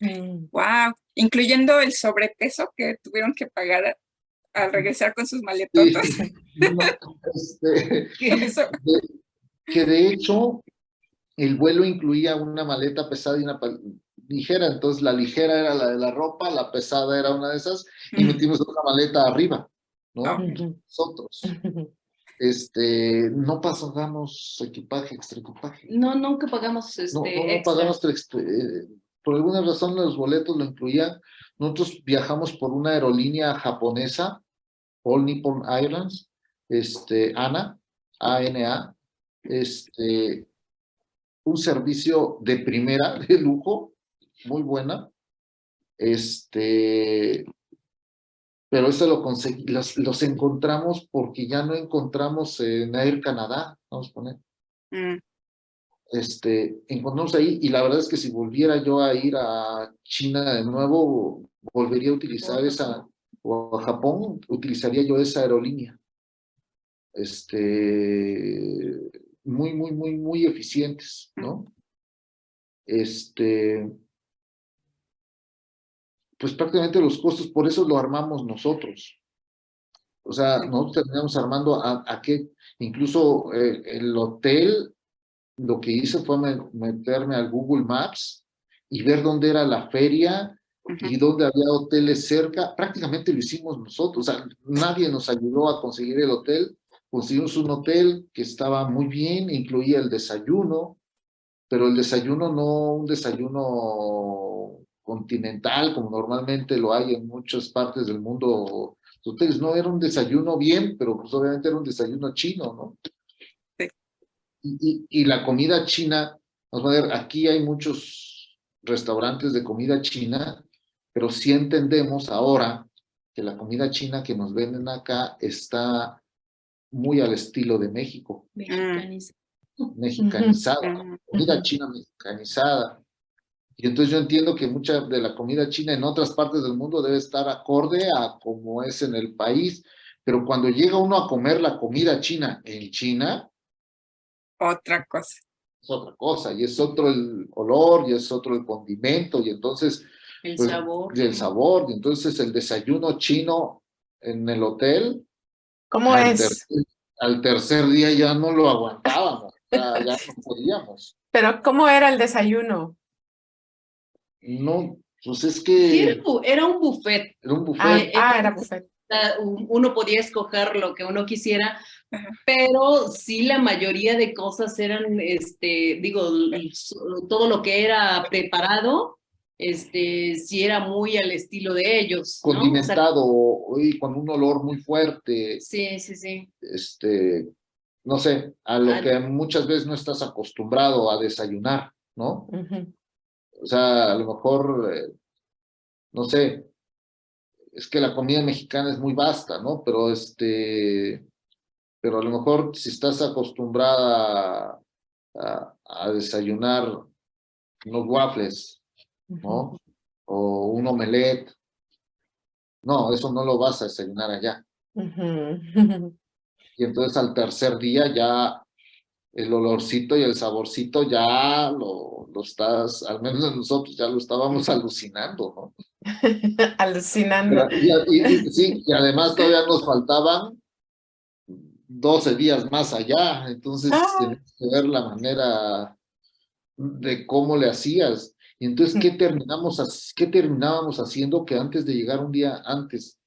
Wow, incluyendo el sobrepeso que tuvieron que pagar al regresar con sus maletotas. Sí. No, que de hecho el vuelo incluía una maleta pesada y una ligera, entonces la ligera era la de la ropa, la pesada era una de esas, y metimos otra maleta arriba, ¿no? Nosotros. No pagamos equipaje, extra equipaje. No, nunca pagamos No extra. pagamos por alguna razón los boletos lo incluían. Nosotros viajamos por una aerolínea japonesa, All Nippon Airlines, ANA, ANA, un servicio de primera, de lujo, muy buena. Pero eso lo conseguí, los encontramos porque ya no encontramos en Air Canadá, vamos a poner. Encontramos ahí, y la verdad es que si volviera yo a ir a China de nuevo, volvería a utilizar esa, o a Japón, utilizaría yo esa aerolínea. Muy, muy, muy, muy eficientes, ¿no? Pues prácticamente los costos, por eso lo armamos nosotros. O sea, nosotros terminamos armando a qué, incluso el hotel, lo que hice fue meterme al Google Maps y ver dónde era la feria y donde había hoteles cerca, prácticamente lo hicimos nosotros, o sea, nadie nos ayudó a conseguir el hotel, conseguimos un hotel que estaba muy bien, incluía el desayuno, pero el desayuno no un desayuno continental como normalmente lo hay en muchas partes del mundo, hoteles, no, era un desayuno bien, pero pues obviamente era un desayuno chino, ¿no? Sí. Y la comida china, vamos a ver, aquí hay muchos restaurantes de comida china, pero sí entendemos ahora que la comida china que nos venden acá está muy al estilo de México, Mexicanis. mexicanizada, comida china mexicanizada. Y entonces yo entiendo que mucha de la comida china en otras partes del mundo debe estar acorde a como es en el país, pero cuando llega uno a comer la comida china en China, Otra cosa. es otra cosa, y es otro el olor, y es otro el condimento, y entonces El pues, sabor. y el sabor, y entonces el desayuno chino en el hotel, ¿Cómo al es? al tercer día ya no lo aguantábamos, ya no podíamos. Pero ¿cómo era el desayuno? No, pues es Sí, que era un buffet. era un buffet. Era buffet. Uno podía escoger lo que uno quisiera, Ajá. pero sí la mayoría de cosas eran, digo, todo lo que era preparado, sí era muy al estilo de ellos, ¿no? O sea, Condimentado y con un olor muy fuerte, sí, sí, sí. no sé, a lo Ah, que muchas veces no estás acostumbrado a desayunar, ¿no? Ujú. O sea, a lo mejor, no sé, es que la comida mexicana es muy vasta, ¿no? Pero a lo mejor si estás acostumbrada a desayunar unos waffles, ¿no? O un omelette, no, eso no lo vas a desayunar allá. Ujú. Y entonces al tercer día ya el olorcito y el saborcito ya lo estás, al menos nosotros ya lo estábamos alucinando, ¿no? Alucinando. Sí, y además todavía nos faltaban 12 días más allá, entonces Ah, tenías que ver la manera de cómo le hacías. Y entonces, ¿qué terminábamos haciendo que antes de llegar un día antes,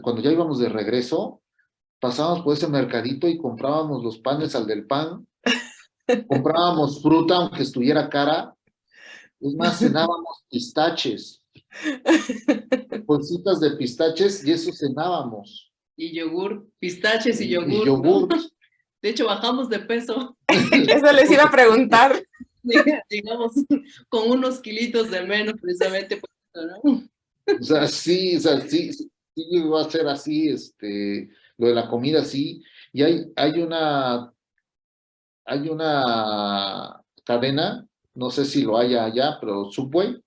cuando ya íbamos de regreso, pasábamos por ese mercadito y comprábamos los panes al del pan, comprábamos fruta aunque estuviera cara, es más, cenábamos pistaches, bolsitas de pistaches y eso cenábamos. y yogur, pistaches y Y yogur, ¿no? yogurt. De hecho, bajamos de peso. Eso les iba a preguntar. Llegamos con unos kilitos de menos, precisamente por eso, ¿no? O sea, sí, sí llegó a ser así, lo de la comida, sí. Y hay una cadena, no sé si lo haya allá, pero Subway,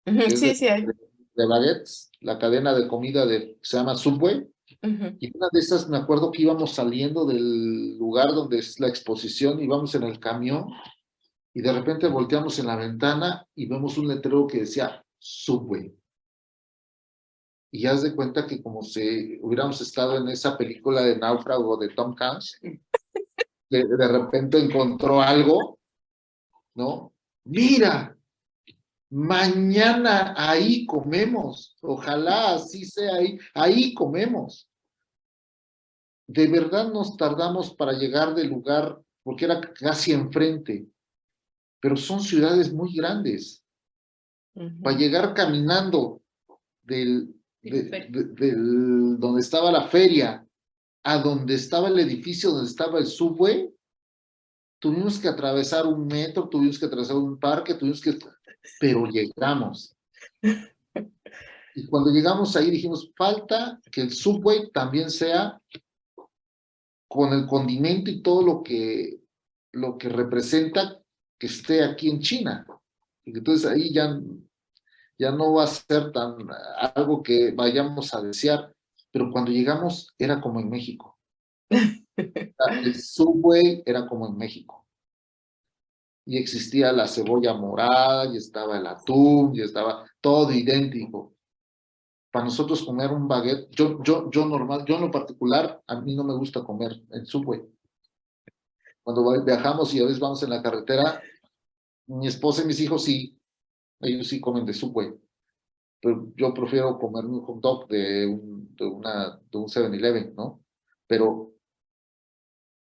Ujú, que es sí, sí hay. de baguettes, la cadena de comida se llama Subway. Ujú. Y una de esas, me acuerdo que íbamos saliendo del lugar donde es la exposición, íbamos en el camión, y de repente volteamos en la ventana y vemos un letrero que decía Subway. Y haz de cuenta que como si hubiéramos estado en esa película de Náufrago de Tom Hanks, de repente encontró algo, ¿no? Mira, mañana ahí comemos, ojalá así sea ahí comemos. De verdad nos tardamos para llegar del lugar, porque era casi enfrente, pero son ciudades muy grandes. Para Ujú. llegar caminando donde estaba la feria a donde estaba el edificio, donde estaba el Subway, tuvimos que atravesar un metro, tuvimos que atravesar un parque, pero llegamos. Y cuando llegamos ahí dijimos, falta que el Subway también sea con el condimento y todo lo que representa que esté aquí en China. Y entonces ahí ya no va a ser algo que vayamos a desear, pero cuando llegamos era como en México. El Subway era como en México. Y existía la cebolla morada, y estaba el atún, y estaba todo idéntico. Para nosotros comer un baguette, yo en lo particular, a mí no me gusta comer en Subway. Cuando viajamos y a veces vamos en la carretera, mi esposa y mis hijos sí, ellos sí comen de Subway. pero yo prefiero comerme un hot dog de un 7-Eleven, ¿no? Pero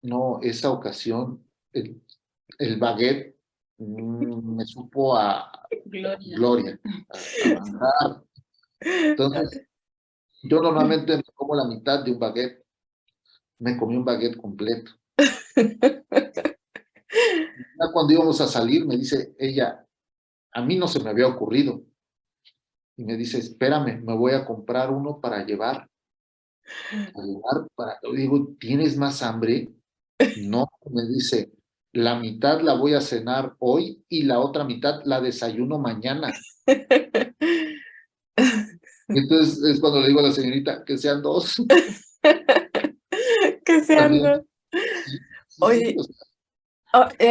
no, esa ocasión, el baguette me supo a Gloria. gloria, a manjar. Entonces, yo normalmente me como la mitad de un baguette, me comí un baguette completo. Ya cuando íbamos a salir, me dice ella, a mí no se me había ocurrido. Y me dice, espérame, me voy a comprar uno para llevar. Yo digo, ¿tienes más hambre? No, me dice, la mitad la voy a cenar hoy y la otra mitad la desayuno mañana. Y entonces es cuando le digo a la señorita que sean dos. Que sean También, dos. sí, Oye, o sea,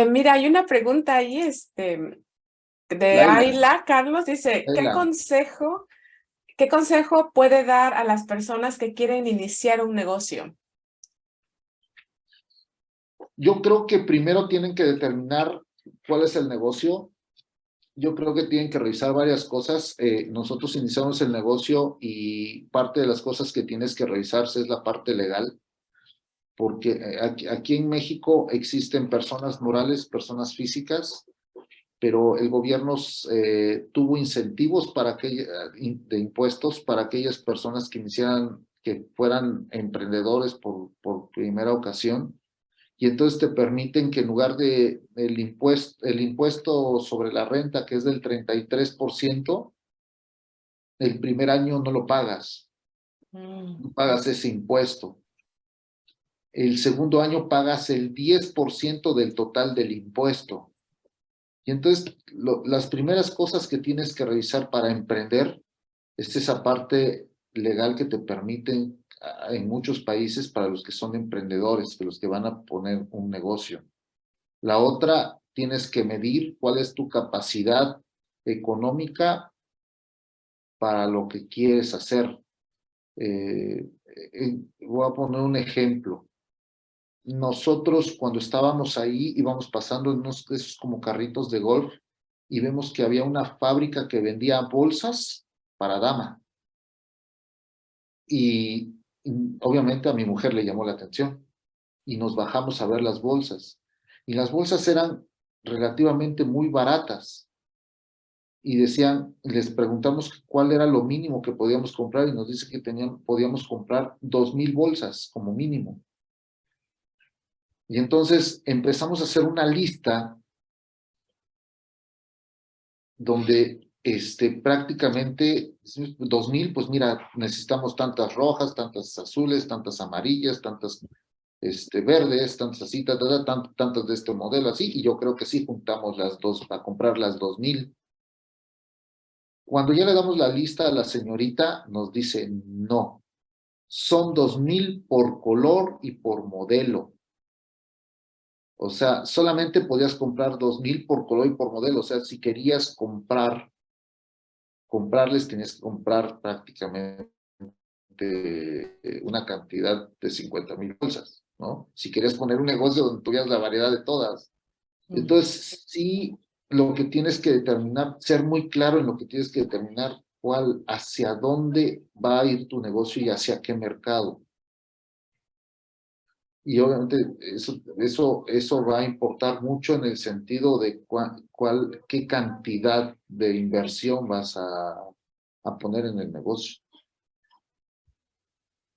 mira, hay una pregunta ahí, de Laila, Ayla. Carlos dice, Laila, ¿qué consejo puede dar a las personas que quieren iniciar un negocio? yo creo que primero tienen que determinar cuál es el negocio. Yo creo que tienen que revisar varias cosas. Nosotros iniciamos el negocio y parte de las cosas que tienes que revisarse es la parte legal, porque aquí en México existen personas morales, personas físicas, pero el gobierno tuvo incentivos de impuestos para aquellas personas que que fueran emprendedores por primera ocasión. Y entonces te permiten que en lugar de el impuesto sobre la renta, que es del 33%, el primer año no lo pagas, no pagas ese impuesto. El segundo año pagas el 10% del total del impuesto. Y entonces las primeras cosas que tienes que revisar para emprender es esa parte legal que te permiten en muchos países para los que son emprendedores, que los que van a poner un negocio. La otra, tienes que medir cuál es tu capacidad económica para lo que quieres hacer. Voy a poner un ejemplo. Nosotros cuando estábamos ahí íbamos pasando en unos de esos como carritos de golf y vemos que había una fábrica que vendía bolsas para dama. Y obviamente a mi mujer le llamó la atención y nos bajamos a ver las bolsas. Y las bolsas eran relativamente muy baratas. Y decían, les preguntamos cuál era lo mínimo que podíamos comprar y nos dice que podíamos comprar 2,000 bolsas como mínimo. Y entonces empezamos a hacer una lista donde prácticamente 2,000, pues mira, necesitamos tantas rojas, tantas azules, tantas amarillas, tantas verdes, tantas así, tantas de este modelo así, y yo creo que sí juntamos las dos para comprar las 2,000. Cuando ya le damos la lista a la señorita, nos dice, no, son 2,000 por color y por modelo. O sea, solamente podías comprar 2,000 por color y por modelo. O sea, si querías comprarles, tenías que comprar prácticamente una cantidad de 50,000 bolsas, ¿no? Si querías poner un negocio donde tuvieras la variedad de todas. Entonces, sí, lo que tienes que determinar, ser muy claro en lo que tienes que determinar, hacia dónde va a ir tu negocio y hacia qué mercado. Y obviamente eso va a importar mucho en el sentido de qué cantidad de inversión vas a poner en el negocio.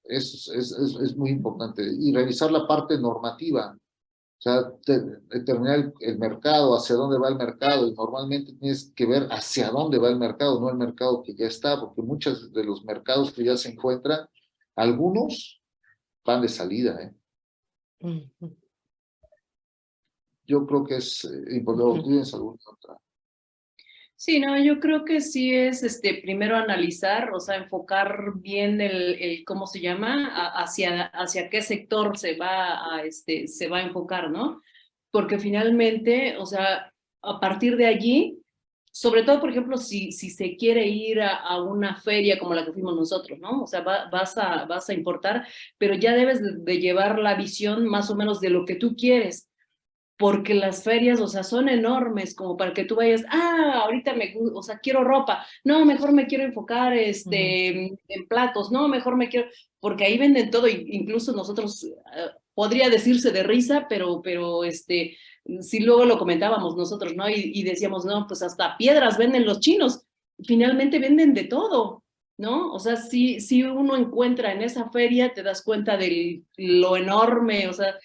Es muy importante. Y revisar la parte normativa. O sea, determinar el mercado, hacia dónde va el mercado, y normalmente tienes que ver hacia dónde va el mercado, no el mercado que ya está, porque muchos de los mercados que ya se encuentran, algunos van de salida, ¿eh? Yo creo que es importante. ¿Tienes alguna otra? Sí, no, yo creo que sí es primero analizar, o sea, enfocar bien el ¿cómo se llama? Hacia qué sector se va a enfocar, ¿no? Porque finalmente, o sea, a partir de allí, sobre todo, por ejemplo, si se quiere ir a una feria como la que fuimos nosotros, ¿no? O sea, vas a importar, pero ya debes de llevar la visión más o menos de lo que tú quieres. porque las ferias, o sea, son enormes como para que tú vayas, ahorita o sea, quiero ropa, no, mejor me quiero enfocar en platos, no, mejor me quiero, porque ahí venden todo, incluso nosotros, podría decirse de risa, pero sí luego lo comentábamos nosotros, ¿no? Y decíamos, no, pues hasta piedras venden los chinos, finalmente venden de todo, ¿no? O sea, si uno encuentra en esa feria, te das cuenta de lo enorme, o sea,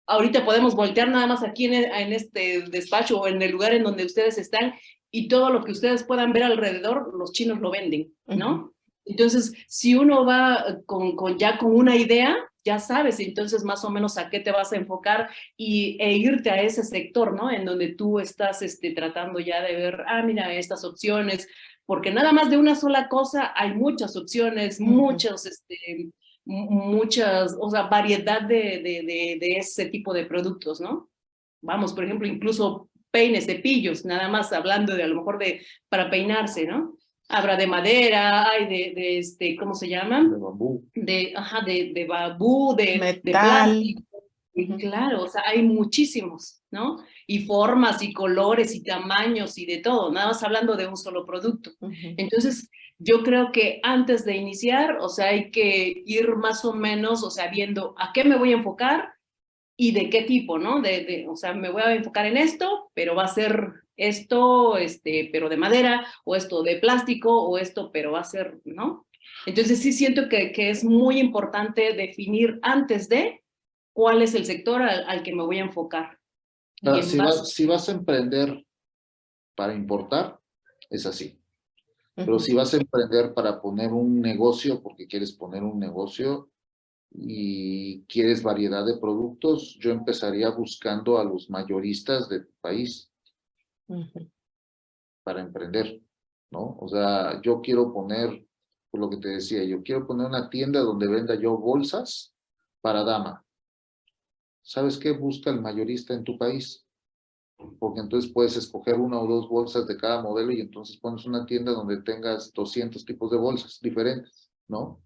ahorita podemos voltear nada más aquí en este despacho o en el lugar en donde ustedes están y todo lo que ustedes puedan ver alrededor, los chinos lo venden, ¿no? Entonces, si uno va ya con una idea, ya sabes entonces más o menos a qué te vas a enfocar e irte a ese sector, ¿no? En donde tú estás tratando ya de ver, mira, estas opciones, porque nada más de una sola cosa hay muchas opciones, muchas, o sea, variedad de ese tipo de productos, ¿no? Vamos, por ejemplo, incluso peines, cepillos, nada más hablando de a lo mejor para peinarse, ¿no? Habrá de madera, hay ¿cómo se llama? De bambú. De bambú, de Metal. plástico. Claro, o sea, hay muchísimos, ¿no? Y formas y colores y tamaños y de todo, nada más hablando de un solo producto. Entonces, yo creo que antes de iniciar, o sea, hay que ir más o menos, o sea, viendo a qué me voy a enfocar y de qué tipo, ¿no? O sea, me voy a enfocar en esto, pero va a ser esto, pero de madera, o esto de plástico, o esto, pero va a ser, ¿no? Entonces sí siento que es muy importante definir antes de cuál es el sector al que me voy a enfocar. Si vas a emprender para importar, es así. Pero si vas a emprender para poner un negocio, porque quieres poner un negocio y quieres variedad de productos, yo empezaría buscando a los mayoristas de tu país para emprender, ¿no? O sea, yo quiero poner, por lo que te decía, yo quiero poner una tienda donde venda yo bolsas para dama. ¿Sabes qué? Busca el mayorista en tu país, porque entonces puedes escoger una o dos bolsas de cada modelo y entonces pones una tienda donde tengas 200 tipos de bolsas diferentes, ¿no?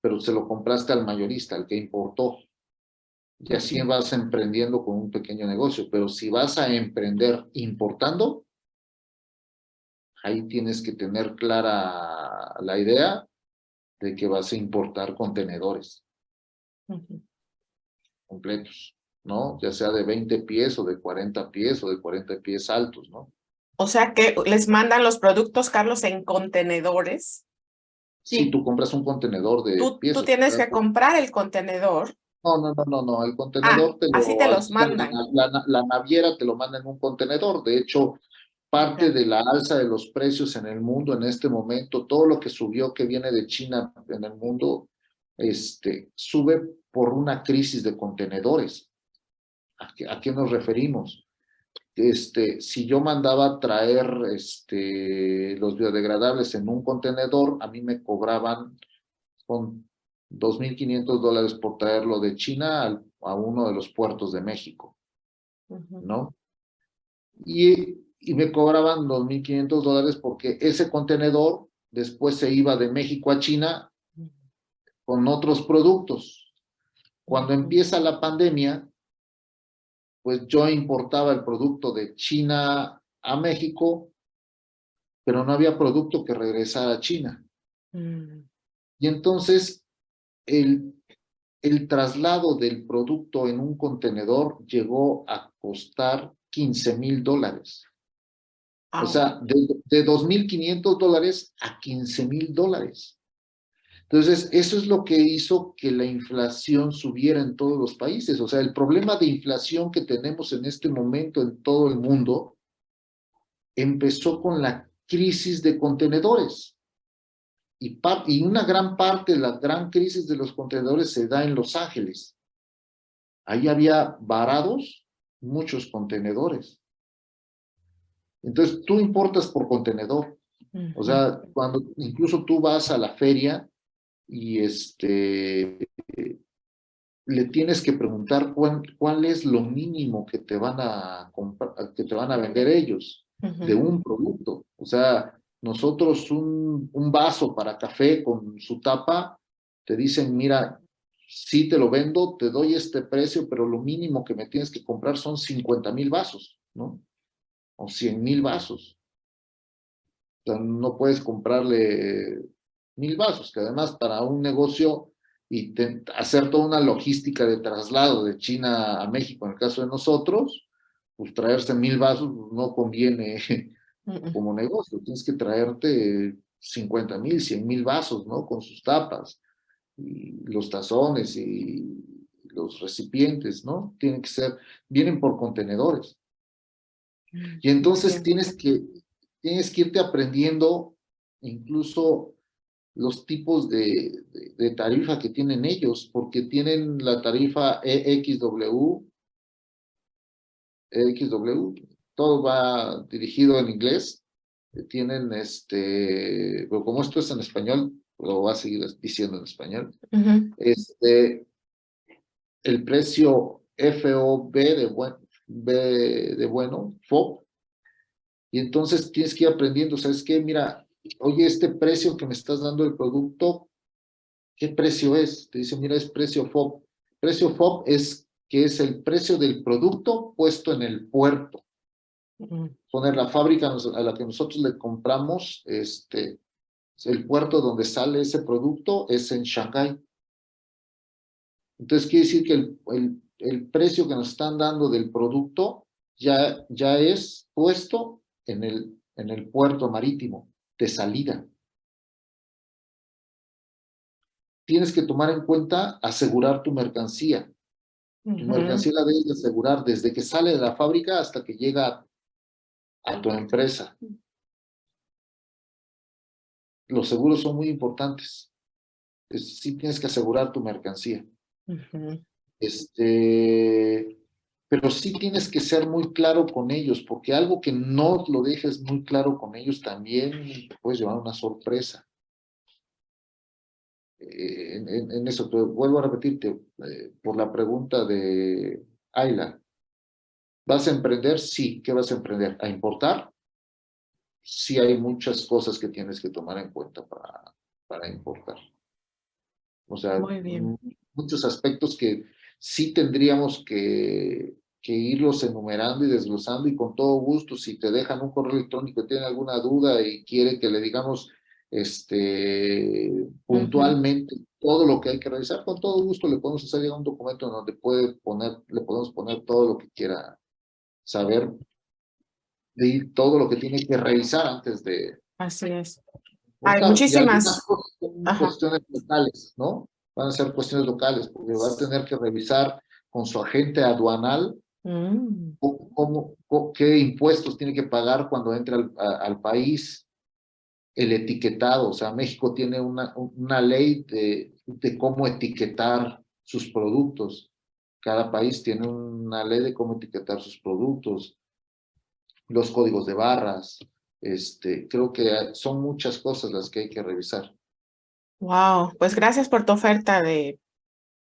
Pero se lo compraste al mayorista, al que importó. Y así vas emprendiendo con un pequeño negocio. Pero si vas a emprender importando, ahí tienes que tener clara la idea de que vas a importar contenedores completos, ¿no? Ya sea de 20 pies o de 40 pies o de 40 pies altos, ¿no? O sea que les mandan los productos, Carlos, en contenedores. Si tú compras un contenedor de pies. Tú tienes que comprar el contenedor. No, el contenedor así te los mandan. La naviera te lo manda en un contenedor. De hecho, parte de la alza de los precios en el mundo en este momento, todo lo que subió que viene de China en el mundo, sube por una crisis de contenedores. ¿A qué nos referimos? Si yo mandaba traer los biodegradables en un contenedor, a mí me cobraban con $2,500 por traerlo de China a uno de los puertos de México, ¿no? Y me cobraban $2,500 porque ese contenedor después se iba de México a China con otros productos. Cuando empieza la pandemia, pues yo importaba el producto de China a México, pero no había producto que regresara a China. Y entonces el traslado del producto en un contenedor llegó a costar $15,000. O sea, de $2,500 a $15,000. Entonces, eso es lo que hizo que la inflación subiera en todos los países. O sea, el problema de inflación que tenemos en este momento en todo el mundo empezó con la crisis de contenedores. Y una gran parte de la gran crisis de los contenedores se da en Los Ángeles. Ahí había varados muchos contenedores. Entonces, tú importas por contenedor. O sea, cuando incluso tú vas a la feria y le tienes que preguntar cuál es lo mínimo que te van a comprar, que te van a vender ellos de un producto. O sea, nosotros un vaso para café con su tapa, te dicen, mira, sí te lo vendo, te doy este precio, pero lo mínimo que me tienes que comprar son 50,000 vasos, ¿no? O 100,000 vasos. O sea, no puedes comprarle 1,000 vasos, que además para un negocio y hacer toda una logística de traslado de China a México, en el caso de nosotros, pues traerse 1,000 vasos no conviene como negocio. Tienes que traerte 50,000, 100,000 vasos, ¿no? Con sus tapas, y los tazones y los recipientes, ¿no? Tienen que ser, vienen por contenedores. Y entonces tienes que irte aprendiendo incluso los tipos de tarifa que tienen ellos, porque tienen la tarifa EXW, todo va dirigido en inglés. Tienen pero como esto es en español, lo voy a seguir diciendo en español. El precio FOB de bueno, FOB, y entonces tienes que ir aprendiendo, ¿sabes qué? Mira, oye, este precio que me estás dando del producto, ¿qué precio es? Te dice, mira, es precio FOB. Precio FOB es que es el precio del producto puesto en el puerto. Poner la fábrica a la que nosotros le compramos, el puerto donde sale ese producto es en Shanghái. Entonces quiere decir que el precio que nos están dando del producto ya es puesto en el puerto marítimo de salida. Tienes que tomar en cuenta asegurar tu mercancía. Tu mercancía la debes de asegurar desde que sale de la fábrica hasta que llega a tu empresa. Los seguros son muy importantes. Sí tienes que asegurar tu mercancía. Pero sí tienes que ser muy claro con ellos, porque algo que no lo dejes muy claro con ellos también te puedes llevar una sorpresa. En eso, pero vuelvo a repetirte, por la pregunta de Ayla, ¿vas a emprender? Sí. ¿Qué vas a emprender? ¿A importar? Sí, hay muchas cosas que tienes que tomar en cuenta para importar. O sea, muy bien. Muchos aspectos que sí tendríamos que irlos enumerando y desglosando, y con todo gusto, si te dejan un correo electrónico y tienen alguna duda y quieren que le digamos puntualmente todo lo que hay que revisar, con todo gusto le podemos hacer llegar un documento donde le podemos poner todo lo que quiera saber, todo lo que tiene que revisar antes de Así es. Hay importar. Y algunas muchísimas. cosas son cuestiones locales, ¿no? Van a ser cuestiones locales, porque va a tener que revisar con su agente aduanal qué impuestos tiene que pagar cuando entre al país, el etiquetado. O sea, México tiene una ley de cómo etiquetar sus productos. Cada país tiene una ley de cómo etiquetar sus productos, los códigos de barras. Creo que son muchas cosas las que hay que revisar. Wow, pues gracias por tu oferta de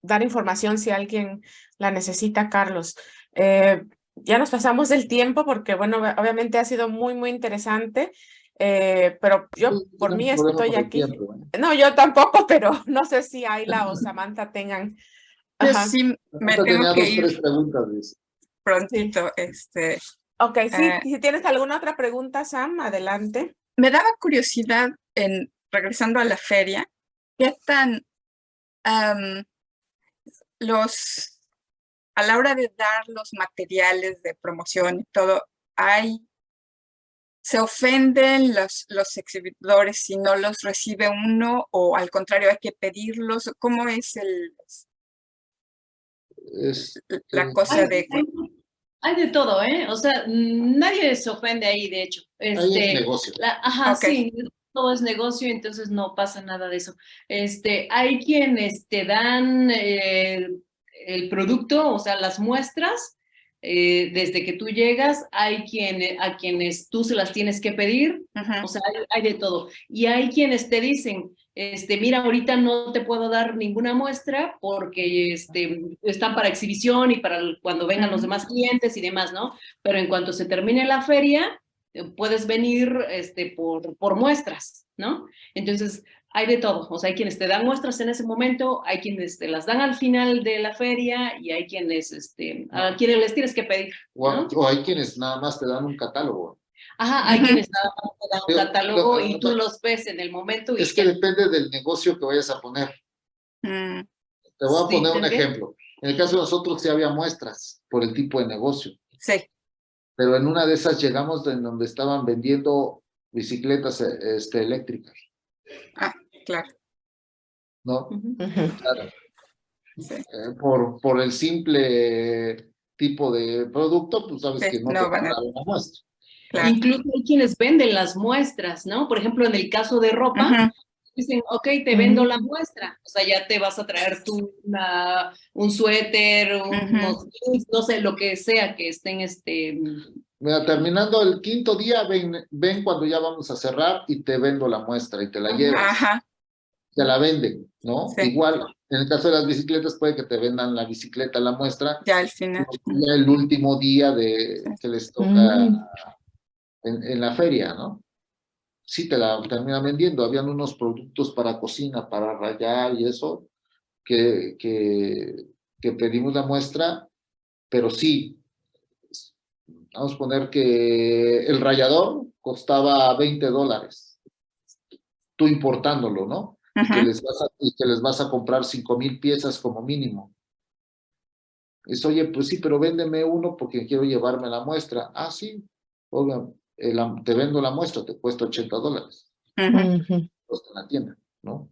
dar información si alguien la necesita, Carlos. Ya nos pasamos del tiempo porque, bueno, obviamente ha sido muy, muy interesante, pero yo por mí estoy aquí. No, yo tampoco, pero no sé si Ayla o Samantha tengan. Yo sí me tengo que ir 3 preguntas. prontito. Ok, sí, si tienes alguna otra pregunta, Sam, adelante. Me daba curiosidad, regresando a la feria, ¿qué tan a la hora de dar los materiales de promoción y todo, se ofenden los exhibidores si no los recibe uno, o al contrario hay que pedirlos? ¿Cómo es la cosa de...? Hay de todo, ¿eh? O sea, nadie se ofende ahí, de hecho. Ahí es negocio. Sí, todo es negocio, entonces no pasa nada de eso. Hay quienes te dan el producto, o sea, las muestras, desde que tú llegas, hay a quienes tú se las tienes que pedir, o sea, hay de todo. Y hay quienes te dicen, mira, ahorita no te puedo dar ninguna muestra porque están para exhibición y para cuando vengan los demás clientes y demás, ¿no? Pero en cuanto se termine la feria, puedes venir por muestras, ¿no? Entonces, Hay de todo, o sea, hay quienes te dan muestras en ese momento, hay quienes te las dan al final de la feria y hay quienes, a quienes les tienes que pedir, ¿no? O hay quienes nada más te dan un catálogo. Ajá, hay quienes nada más te dan un Pero, catálogo y tú los ves en el momento y es que depende del negocio que vayas a poner. Mm, Te voy a Sí, poner un también. ejemplo. En el caso de nosotros sí había muestras por el tipo de negocio, sí. pero en una de esas llegamos en donde estaban vendiendo bicicletas eléctricas, Ah, claro. ¿no? Ujú. Claro. Sí, Por el simple tipo de producto, pues sabes sí, que no te no van van a a, dar una muestra. claro. Incluso hay quienes venden las muestras, ¿no? Por ejemplo, en el caso de ropa, Ujú, dicen, ok, te vendo la Mm. muestra. O sea, ya te vas a traer tú un suéter, unos jeans, no sé, lo que sea que estén, Mira, terminando el quinto día, ven cuando ya vamos a cerrar y te vendo la muestra y te la Ajá. llevas. Ajá, Te la venden, ¿no? sí, Igual, en el caso de las bicicletas, puede que te vendan la bicicleta, la muestra, ya al final. ya el último día que les toca Mm. en la feria, ¿no? Sí, te la terminan vendiendo. Habían unos productos para cocina, para rallar y eso, que pedimos la muestra, pero sí, vamos a poner que el rallador costaba $20, tú importándolo, ¿no? Y que Ujú, les vas a comprar 5,000 piezas como mínimo. Es, oye, pues sí, pero véndeme uno porque quiero llevarme la muestra. Ah, sí, oiga, te vendo la muestra, te cuesta $80. ujú, Ujú, Cuesta en la tienda, ¿no?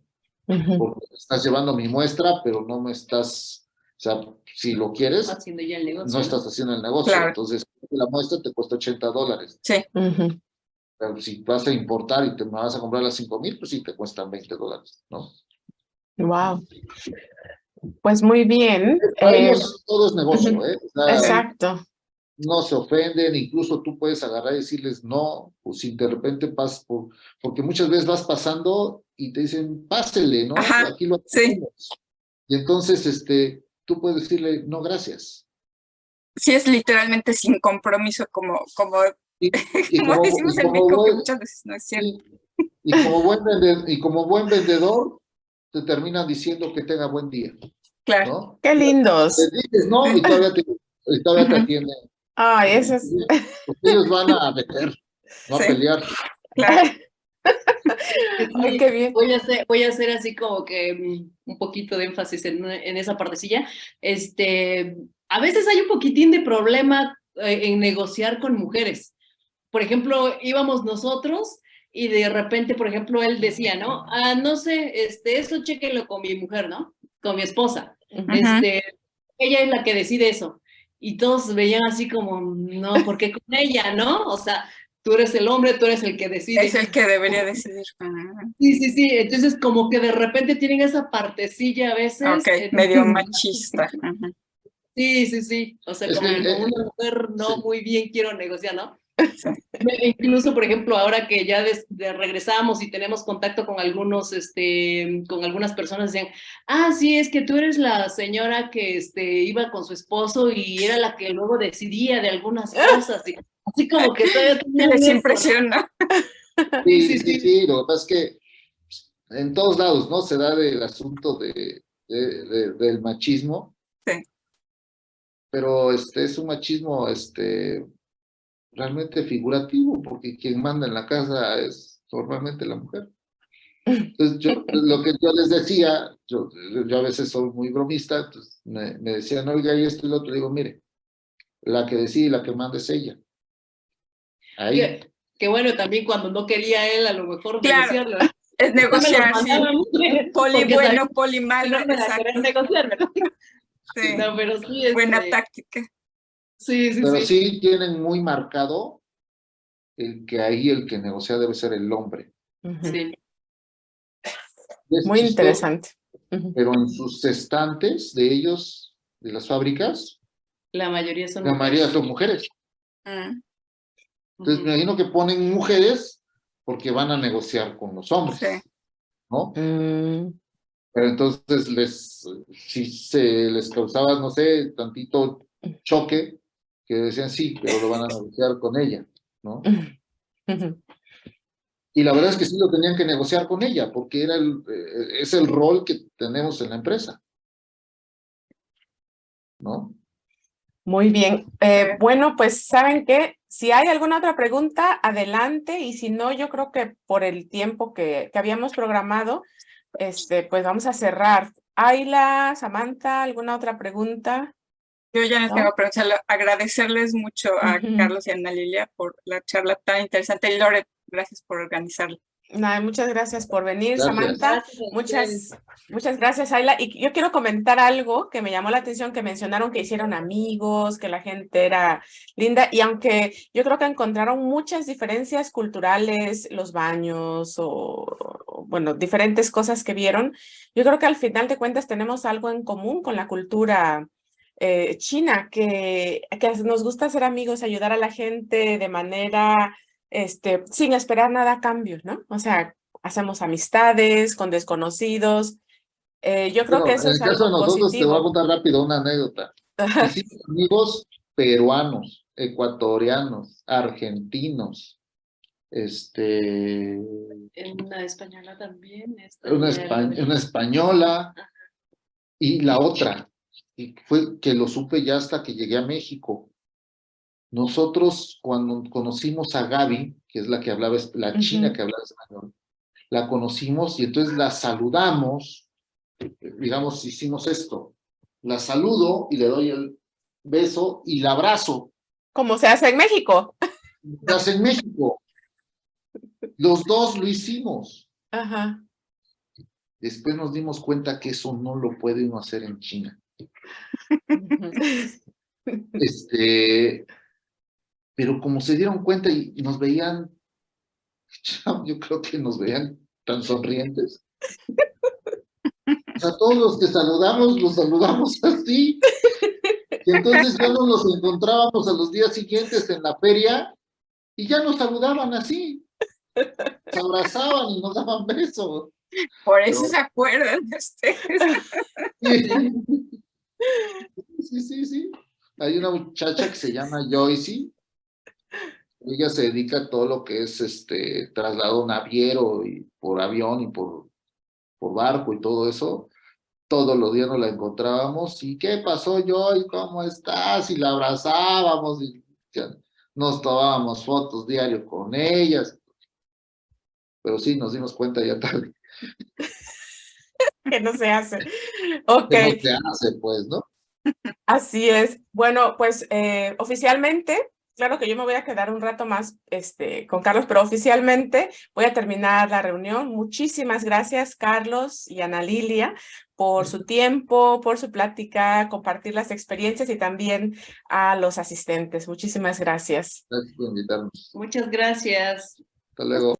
ujú. Porque estás llevando mi muestra, pero no me estás, o sea, si lo quieres, haciendo ya el no negocio, ¿no? estás haciendo el negocio. claro, Entonces, la muestra te cuesta $80. sí, Ujú. Pero si vas a importar y te me vas a comprar las 5,000, pues sí te cuestan $20, ¿no? Wow. Pues muy bien. Para ellos todo es negocio, Ujú. ¿eh? O sea, sí, Exacto. no se ofenden, incluso tú puedes agarrar y decirles no, o si de repente pasas porque muchas veces vas pasando y te dicen, pásele, ¿no? ajá, Aquí lo sí. tenemos. Y entonces, tú puedes decirle, no, gracias. Sí, es literalmente sin compromiso, Y, y como como, decimos y en como México, que buen, muchas veces no es cierto. sí, y como buen vendedor, te terminan diciendo que tenga buen día, Claro, ¿no? Qué Les lindos. dices no sí. y todavía te Ujú, atienden. Ay, eso es. Porque ellos van a vender, no a sí, pelear. claro, Que Ay, sí, qué bien. voy a hacer así como que un poquito de énfasis en esa partecilla. A veces hay un poquitín de problema en negociar con mujeres. Por ejemplo, íbamos nosotros y de repente, por ejemplo, él decía, ¿no? Ah, no sé, eso chéquenlo con mi mujer, ¿no? Con mi esposa. Ujú. ujú, Ella es la que decide eso. Y todos veían así como, no, ¿por qué con ella, no? O sea, tú eres el hombre, tú eres el que es decide. el que debería decidir. Ujú, Sí, sí, sí. Entonces, como que de repente tienen esa partecilla a ok, veces. medio machista. Ujú, Sí, sí, sí. O sea, Es que, como con una mujer no sí, muy bien quiero negociar, ¿no? sí, Incluso, por ejemplo, ahora que ya regresamos y tenemos contacto con con algunas personas, decían, ah, sí, es que tú eres la señora que iba con su esposo y era la que luego decidía de algunas cosas. Y así como que todavía sí tenían les eso, ¿no? impresiona. Sí, sí, sí, sí, sí. sí, lo que pasa es que en todos lados, ¿no? Se da el asunto del machismo, Sí, pero es un machismo realmente figurativo, porque quien manda en la casa es normalmente la mujer. Entonces, lo que yo les decía, yo a veces soy muy bromista, entonces me decían, oiga, y esto y lo otro, digo, mire, la que decide y la que manda es ella. Ahí. Que bueno, también cuando no quería él a lo mejor claro, negociarlo, ¿no? es Usted me los negociar, sí. mandaba a mí, Poli porque sabía bueno, poli que malo, no iban a querer exacto. negociarme, ¿no? Sí, No, pero sí, buena táctica. sí, sí, Pero sí. sí tienen muy marcado el que ahí el que negocia debe ser el hombre. Ujú. Sí. Es Muy chistoso, interesante. Ujú. pero en sus estantes de ellos, de las fábricas, La mayoría son la mayoría mujeres. son mujeres. Mm, Entonces me Ujú. imagino que ponen mujeres porque van a negociar con los sí, hombres, ¿no? Mm, Pero entonces si se les causaba, no sé, tantito choque, que decían sí, pero lo van a negociar con ella, ¿no? ujú. Y la verdad es que sí lo tenían que negociar con ella, porque es el rol que tenemos en la empresa, ¿no? Muy bien. Bueno, pues saben que si hay alguna otra pregunta, adelante. Y si no, yo creo que por el tiempo que habíamos programado, pues vamos a cerrar. Ayla, Samantha, ¿alguna otra pregunta? Yo ya no ¿No? tengo, pero solo agradecerles mucho a Ujú. Carlos y a Ana Lilia por la charla tan interesante. Y Lore, gracias por organizarla. Nada, muchas gracias por venir, Gracias. Samantha. Gracias a ustedes. Muchas gracias, Ayla. Y yo quiero comentar algo que me llamó la atención, que mencionaron que hicieron amigos, que la gente era linda. Y aunque yo creo que encontraron muchas diferencias culturales, los baños bueno, diferentes cosas que vieron, yo creo que al final de cuentas tenemos algo en común con la cultura china, que nos gusta ser amigos, ayudar a la gente de manera sin esperar nada a cambio, ¿no? O sea, hacemos amistades con desconocidos. Yo creo que Bueno, eso en es el caso de algo nosotros, te voy a positivo. contar rápido una anécdota. Hicimos amigos peruanos, ecuatorianos, argentinos, En una española también. una española y la otra. Y fue que lo supe ya hasta que llegué a México. Nosotros, cuando conocimos a Gaby, que es la que hablaba, la china que hablaba español, la conocimos y entonces la saludamos, digamos, hicimos esto. La saludo y le doy el beso y la abrazo. Como se hace en México. Estás en México. Los dos lo hicimos. Ajá. Después nos dimos cuenta que eso no lo puede uno hacer en China. Pero como se dieron cuenta y nos veían, yo creo que nos veían tan sonrientes. O sea, todos los que saludamos, los saludamos así. Y entonces ya no nos encontrábamos a los días siguientes en la feria y ya nos saludaban así. Se abrazaban y nos daban besos. Por eso se acuerdan de ustedes. Sí. Hay una muchacha que se llama Joyce. Ella se dedica a todo lo que es traslado naviero y por avión y por barco y todo eso. Todos los días nos la encontrábamos. ¿Y qué pasó, Joy? ¿Cómo estás? Y la abrazábamos y ya, nos tomábamos fotos diario con ellas. Pero sí, nos dimos cuenta ya tarde. Que no se hace. Ok. Que no se hace, pues, ¿no? Así es. Bueno, pues oficialmente, claro que yo me voy a quedar un rato más con Carlos, pero oficialmente voy a terminar la reunión. Muchísimas gracias, Carlos y Ana Lilia, por su tiempo, por su plática, compartir las experiencias y también a los asistentes. Muchísimas gracias. Gracias por invitarnos. Muchas gracias. Hasta luego.